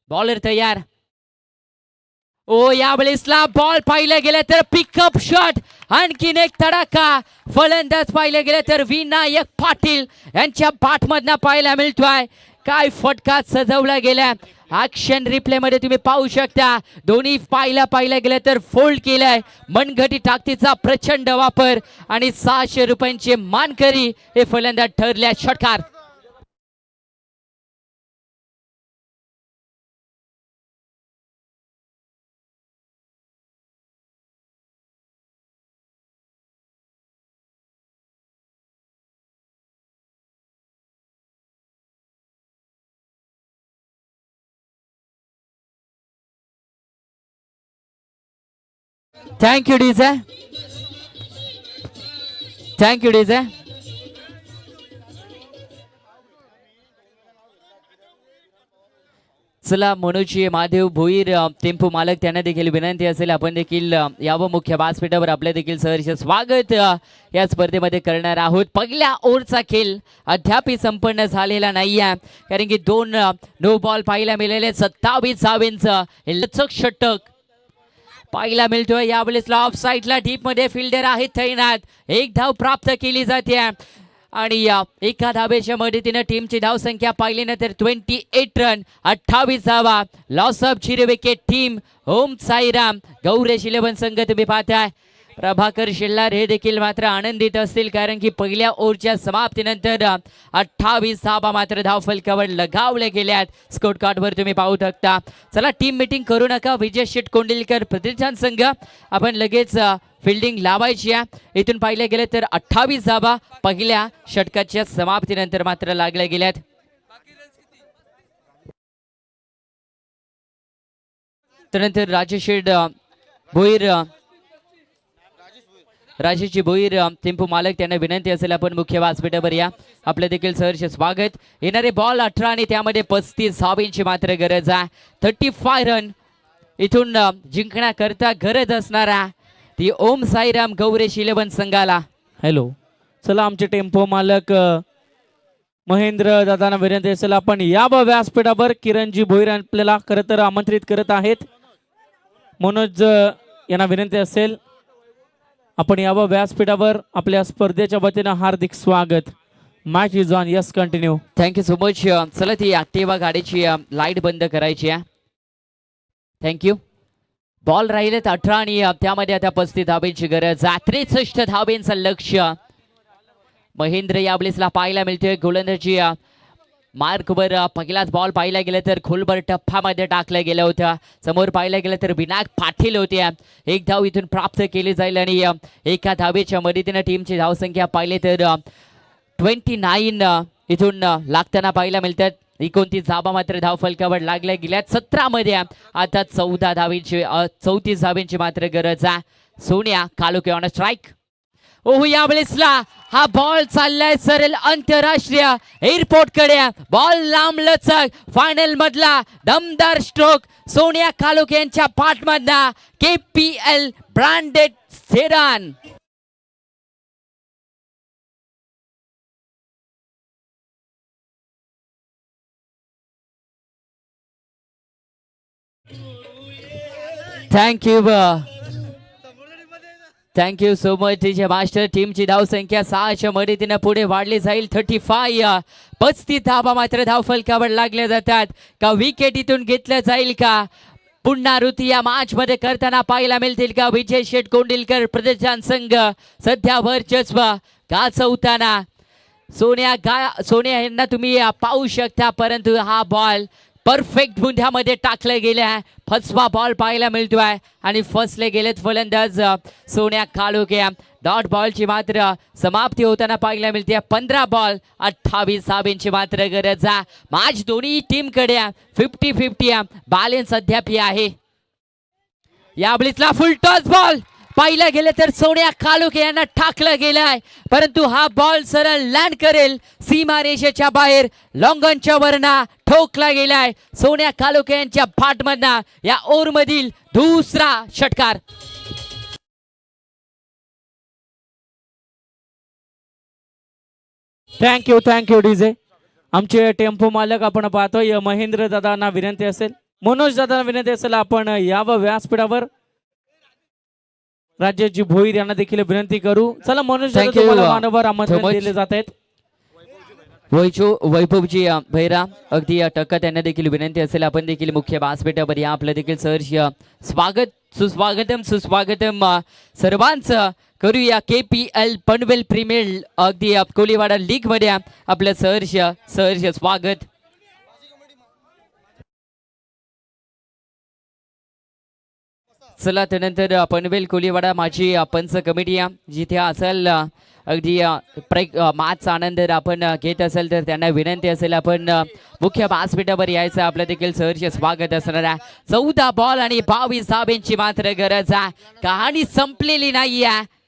बॉलर तयार. ओ यावेळेसला बॉल पाहिलं गेलं तर पिकअप शॉट आणखीन एक तडाखा. फलंदाज पाहिलं गेलं तर विनायक पाटील यांच्या बॅटमधनं पाहायला मिळतोय. काय फटका सजवला गेला. ऍक्शन रिप्ले मध्ये तुम्ही पाहू शकता. दोन्ही पाहिलं गेलं तर फोल्ड केलाय. मनगटी ताकदीचा प्रचंड वापर आणि 600 रुपयांचे मानकरी हे फलंदाज ठरल्या. षटकार. Thank you DJ. Thank you DJ. चला मनोजी महादेव भोईर टेम्पो मालक त्यांना देखील विनंती असेल आपण देखील यावं मुख्य व्यासपीठावर. आपल्या देखील सहर्ष स्वागत या स्पर्धेमध्ये करणार आहोत. पहिल्या ओव्हरचा खेळ अद्याप संपन्न झालेला नाही आहे कारण की 2 नो बॉल पाहायला मिळाले. 27 धावेंचं हे लचक षटक पाहायला मिळतोय. यावेळेस ऑफ साईडला डीप मध्ये फिल्डर आहेत तैनात. 1 धाव प्राप्त केली जाते. आणि या एका धावेच्या मदतीनं टीमची धावसंख्या पाहिली ना तर 28 रन, 28 धावा. Loss of 0 wicket. Team Om Sairam Gauresh 11 संघ तुम्ही पाहताय. प्रभाकर शिल्लार हे देखील मात्र आनंदित असतील, कारण की पहिल्या ओव्हरच्या समाप्तीनंतर 28 धावा मात्र धावफलकावर लगावल्या गेल्यात. स्कोर कार्डवर तुम्ही पाहू शकता. चला टीम मीटिंग करू नका. विजय शेट कोंडिलकर प्रतिष्ठान संघ आपण लगेच फिल्डिंग लावायची आहे. इथून पाहिलं गेलं तर 28 धावा पहिल्या षटकाच्या समाप्तीनंतर मात्र लागल्या गेल्यात. त्यानंतर राजेशजी भोईर टेम्पो मालक त्यांना विनंती असेल आपण मुख्य व्यासपीठावर या. आपलं देखील सहर्ष स्वागत. येणारे बॉल 18 आणि त्यामध्ये 35 धावांची मात्र गरज आहे. 35 रन इथून जिंकण्याकरता गरज असणारा ती ओम साईराम गौरेश 11 संघाला. हॅलो, चला आमचे टेम्पो मालक महेंद्र दादांना विनंती असेल आपण या व्यासपीठावर. किरणजी भोईर आपल्याला खरं तर आमंत्रित करत आहेत. मनोज यांना विनंती असेल आपण यावं व्यासपीठावर. आपल्या स्पर्धेच्या वतीनं हार्दिक स्वागत. Match is on. Yes, continue. Thank you so much. चला ती ऍक्टिव्हा गाडीची लाईट बंद करायची आहे. थँक्यू. बॉल राहिलेत 18 आणि त्यामध्ये आता 35 धावेची गरज. 63 धावेचं लक्ष्य महेंद्र यावेळेसला पाहायला मिळतोय. गोलंदाजी मार्कवर पहिलाच बॉल पाहिला गेला तर खोलवर टप्प्यामध्ये टाकलं गेलं होतं. समोर पाहिलं गेलं तर विनायक पाटील होते. एक धाव इथून प्राप्त केली जाईल आणि एका धावेच्या मदतीनं टीमची धावसंख्या पाहिली तर 29 इथून लागताना पाहायला मिळतात. 29 धावा मात्र धावफलकावर लागल्या गेल्यात. 17 मध्ये आता 34 धावेंची मात्र गरज आहे. Sonia Kaluke on strike. Oh, यावेळेसला हा बॉल चाललाय सरळ आंतरराष्ट्रीय एअरपोर्ट कडे. बॉल लांब लचक फायनल मधला दमदार स्ट्रोक सोनिया कालुके यांच्या पाठमधला KPL branded sedan. Thank you so much तिचे मास्टर. टीमची धावसंख्या 6च्या मदतीनं पुढे वाढली जाईल. 35 धावा मात्र धावफलकावर लागल्या जातात. का विकेट इथून घेतल्या जाईल का? पुन्हा ऋतू या मॅच मध्ये करताना पाहायला मिळतील का? विजय शेट कोंडिलकर प्रतिष्ठान संघ सध्या वर्चस्व गाजवताना. सोनिया यांना तुम्ही पाहू शकता, परंतु हा बॉल परफेक्ट बुंध्यामध्ये टाकले गेले आहे. फसवा बॉल पाहायला मिळतोय आणि फसले गेलेत फलंदाज सोनिया कालुके. डॉट बॉलची मात्र समाप्ती होताना पाहायला मिळते. 15 बॉल 28 धावेंची मात्र गरज आहे. मॅच दोन्ही टीमकडे 50-50 बॅलन्स अद्याप आहे. यावेळेसला फुल टॉस बॉल पाहिलं गेलं तर सोनिया कालुके यांना टाकलं गेलाय, परंतु हा बॉल सरळ लँड करेल सीमारेषेच्या बाहेर. लॉंगॉनच्या वरना ठोकला गेलाय. सोनिया कालुके यांच्या पाठमधना या ओव्हर मधील दुसरा षटकार. Thank you DJ. आमचे टेम्पो मालक आपण पाहतोय महेंद्र दादांना विनंती असेल, मनोज दादांना विनंती असेल आपण यावं व्यासपीठावर. राजेशजी भोईर यांना देखील विनंती करू. चला मनोज दादा, तुम्हाला मानवर आमंत्रण दिले जात आहेत. वैभवजी भैरा अगदी टक्का त्यांना देखील विनंती असेल आपण देखील मुख्य व्यासपीठावर या. आपलं देखील सहर्ष सुस्वागतम सर्वांचं करूया. KPL पनवेल प्रीमियर अगदी कोलीवाडा लीग मध्ये आपलं सहर्ष स्वागत. चला त्यानंतर पनवेल कोलीवाडा माझी पंच कमिटी जिथे असेल अगदी मॅचचा आनंद आपण घेत असेल तर त्यांना विनंती असेल आपण मुख्य व्यासपीठावर यायचं. आपलं देखील सहर्ष स्वागत असणार आहे. 14 बॉल आणि 22 धावेंची मात्र गरज आहे. कहाणी संपलेली नाही आहे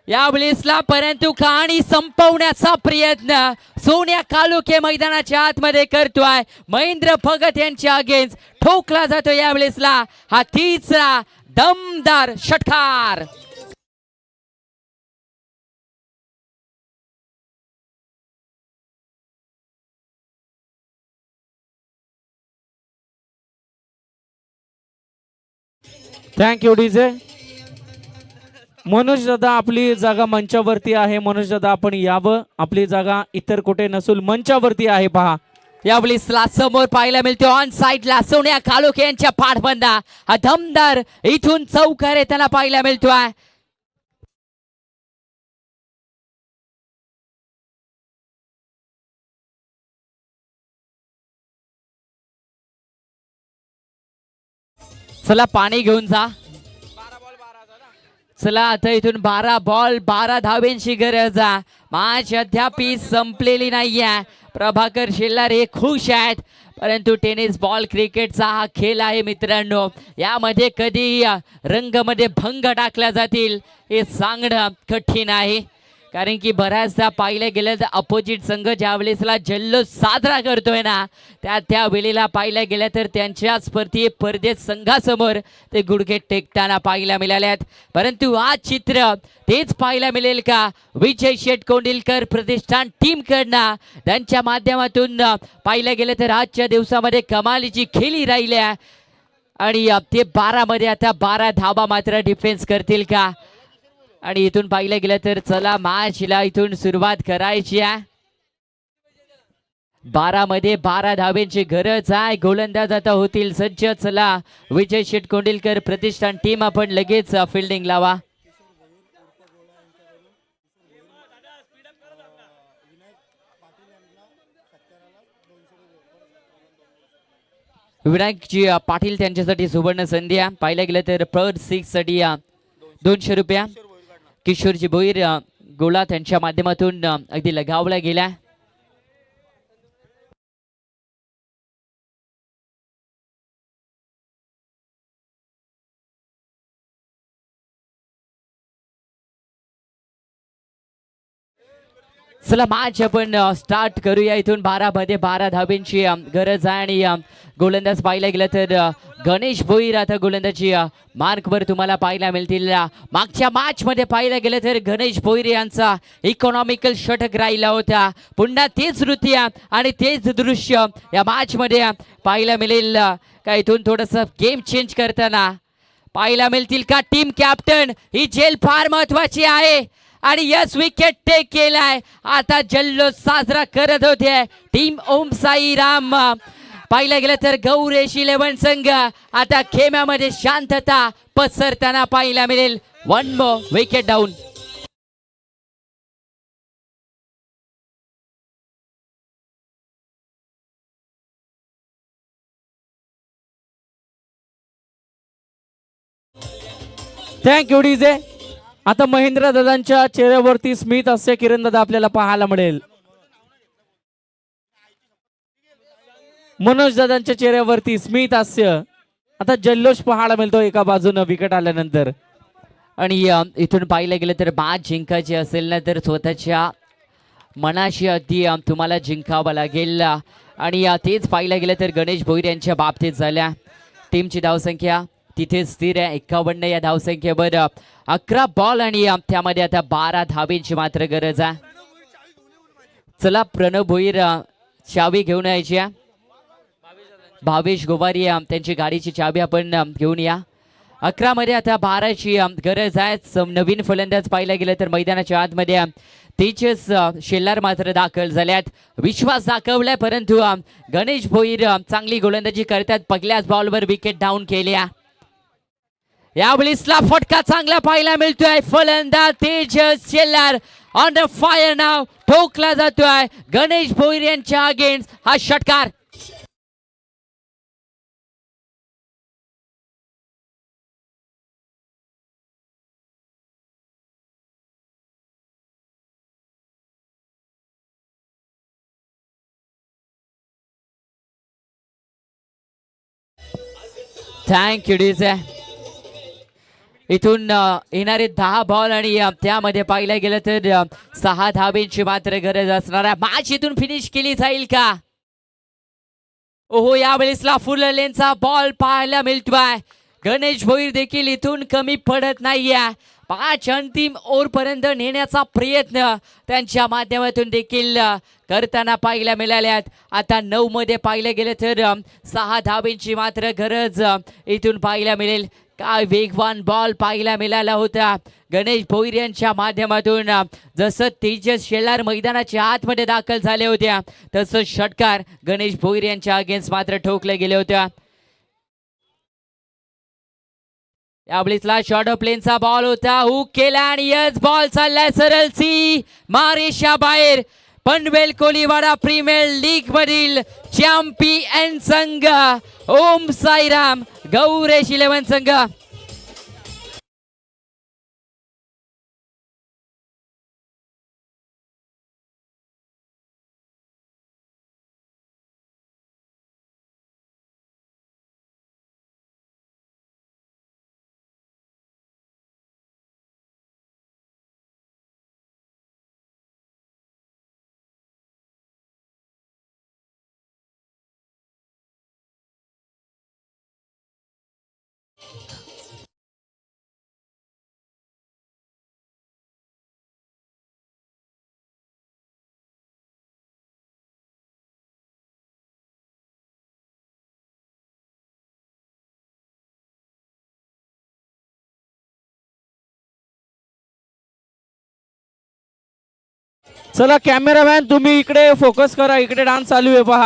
यावेळेसला, परंतु कहाणी संपवण्याचा प्रयत्न सोनिया कालुके मैदानाच्या आतमध्ये करतोय. महेंद्र भगत यांच्या अगेन्स्ट ठोकला जातो यावेळेसला हा तिसरा दमदार षटकार. Thank you DJ. मनोज दादा आपली जागा मंचावरती आहे. मनोज दादा आपण यावं, आपली जागा इतर कुठे नसून मंचावरती आहे. पहा यावेळी समोर पाहायला मिळतो ऑन साइडला सोन्या काळोखे यांच्या पाठबंधा हा दमदार इथून चौकार येताना पाहायला मिळतोय. चला पाणी घेऊन जा. चला आता इथून 12 बॉल 12 धावेंची गरज आहे. मॅच अद्याप संपलेली नाहीये. प्रभाकर शेलार खुश आहेत, परंतु टेनिस बॉल क्रिकेटचा हा खेळ आहे मित्रांनो. यामध्ये कधी रंगामध्ये भंग टाकल्या जातील हे सांगणं कठीण आहे. कारण की बऱ्याचदा पाहिलं गेलं तर अपोजिट संघ ज्या वेळेसला जल्लोष साजरा करतोय ना, त्या वेळेला पाहिलं गेलं तर त्यांच्या स्पर्धी परदेश संघासमोर ते गुडघे टेकताना पाहायला मिळाल्यात. परंतु आज चित्र तेच पाहायला मिळेल का विजय शेठ कोंडिलकर प्रतिष्ठान टीम कडनं त्यांच्या माध्यमातून पाहिलं गेलं तर आजच्या दिवसामध्ये कमालीची खेळी राहिल्या आणि ते 12 मध्ये आता 12 धावा मात्र डिफेन्स करतील का. आणि इथून पाहिलं गेलं तर चला मॅचला इथून सुरुवात करायची आहे. 12 मध्ये 12 धावेंची गरज आहे. गोलंदाज आता होतील सज्ज. चला विजय शेठ कोंडिलकर प्रतिष्ठान टीम आपण लगेच फिल्डिंग लावा. विनायकजी पाटील त्यांच्यासाठी सुवर्ण संधी आहे. पाहिलं गेलं तर पर 6 साठी 200 रुपया. किशोरजी भोईर गोला त्यांच्या माध्यमातून अगदी लगावला गेला. चला मॅच आपण स्टार्ट करूया. इथून 12 मध्ये 12 धावेंची गरज आहे आणि गोलंदाज पाहायला गेलं तर गणेश भोईर आता गोलंदाजी मार्कवर तुम्हाला पाहायला मिळतील. मागच्या मॅच मध्ये पाहायला गेलं तर गणेश भोईर यांचा इकॉनॉमिकल षटक राहिला होता. पुन्हा तेच नृत्य आणि तेच दृश्य या मॅच मध्ये पाहायला मिळेल का. इथून थोडंसं गेम चेंज करताना पाहायला मिळतील का. टीम कॅप्टन ही झेल फार महत्वाची आहे आणि यस विकेट टेक केलाय. आता जल्लोष साजरा करत होते टीम ओम साई राम. पाहिलं गेलं तर गौरेश 11 संघ आता खेम्यामध्ये शांतता पसरताना पाहायला मिळेल. 1 more wicket down. Thank you DJ. आता महेंद्र दादांच्या चेहऱ्यावरती स्मित हास्य किरण दादा आपल्याला पाहायला मिळेल. मनोज दादांच्या चेहऱ्यावरती स्मित हास्य. आता जल्लोष पाहायला मिळतो एका बाजूने विकेट आल्यानंतर. आणि इथून पाहिलं गेलं तर मॅच जिंकायची असेल ना तर स्वतःच्या मनाशी अगदी तुम्हाला जिंकावं लागेल. आणि तेच पाहिलं गेलं तर गणेश भोईर यांच्या बाबतीत झाल्या. टीमची धावसंख्या तिथे स्थिर आहे 51 या धावसंख्येवर 11 बॉल आणि त्यामध्ये आता 12 धावेंची मात्र गरज आहे. चला प्रणव भोईर चावी घेऊन यायची. भावेश गोवारी त्यांची गाडीची चावी आपण घेऊन या. 11 मध्ये आता 12ची गरज आहे. नवीन फलंदाज पाहिला गेलं तर मैदानाच्या आतमध्ये तेजस शेलार मात्र दाखल झाल्यात. विश्वास दाखवलाय परंतु गणेश भोईर चांगली गोलंदाजी करतात. पहिल्याच बॉलवर विकेट डाऊन केल्या. यावेळीसला फटका चांगला पाहायला मिळतोय. फलंदाज Tejas Shelar on the fire नाव ठोकला जातोय. गणेश भोईर यांच्या अगेन्स्ट हा षटकार. थँक्यू डीजे. इथून येणारे 10 बॉल आणि त्यामध्ये पाहिलं गेलं तर 6 धावेंची मात्र गरज असणार आहे. मॅच इथून फिनिश केली जाईल का. ओहो यावेळेसला फुल लेनचा बॉल पाहायला मिळतोय. गणेश भोईर देखील इथून कमी पडत नाहीये. 5 अंतिम ओव्हर पर्यंत नेण्याचा प्रयत्न त्यांच्या माध्यमातून देखील करताना पाहायला मिळाल्यात. आता 9 मध्ये पाहिलं गेलं तर 6 धावेंची मात्र गरज इथून पाहायला मिळेल. काय वेगवान बॉल पाहायला मिळाला होता गणेश भोईर यांच्या माध्यमातून. जसं तेजस शेलार मैदानाच्या आतमध्ये दाखल झाले होत्या तसं षटकार गणेश भोईर यांच्या अगेन्स्ट मात्र ठोकले गेले होत्या. यावेळीसला शॉर्ट प्लेनचा बॉल होता, हुक केला आणि यस बॉल चाललाय सरळ सी मारेशा बाहेर. पनवेल कोलीवाडा प्रीमियर लीग मधील चॅम्पियन संघ ओम साईराम गौरेश 11 संघ. चला कॅमेरामॅन तुम्ही इकडे फोकस करा, इकडे डान्स चालू आहे पहा.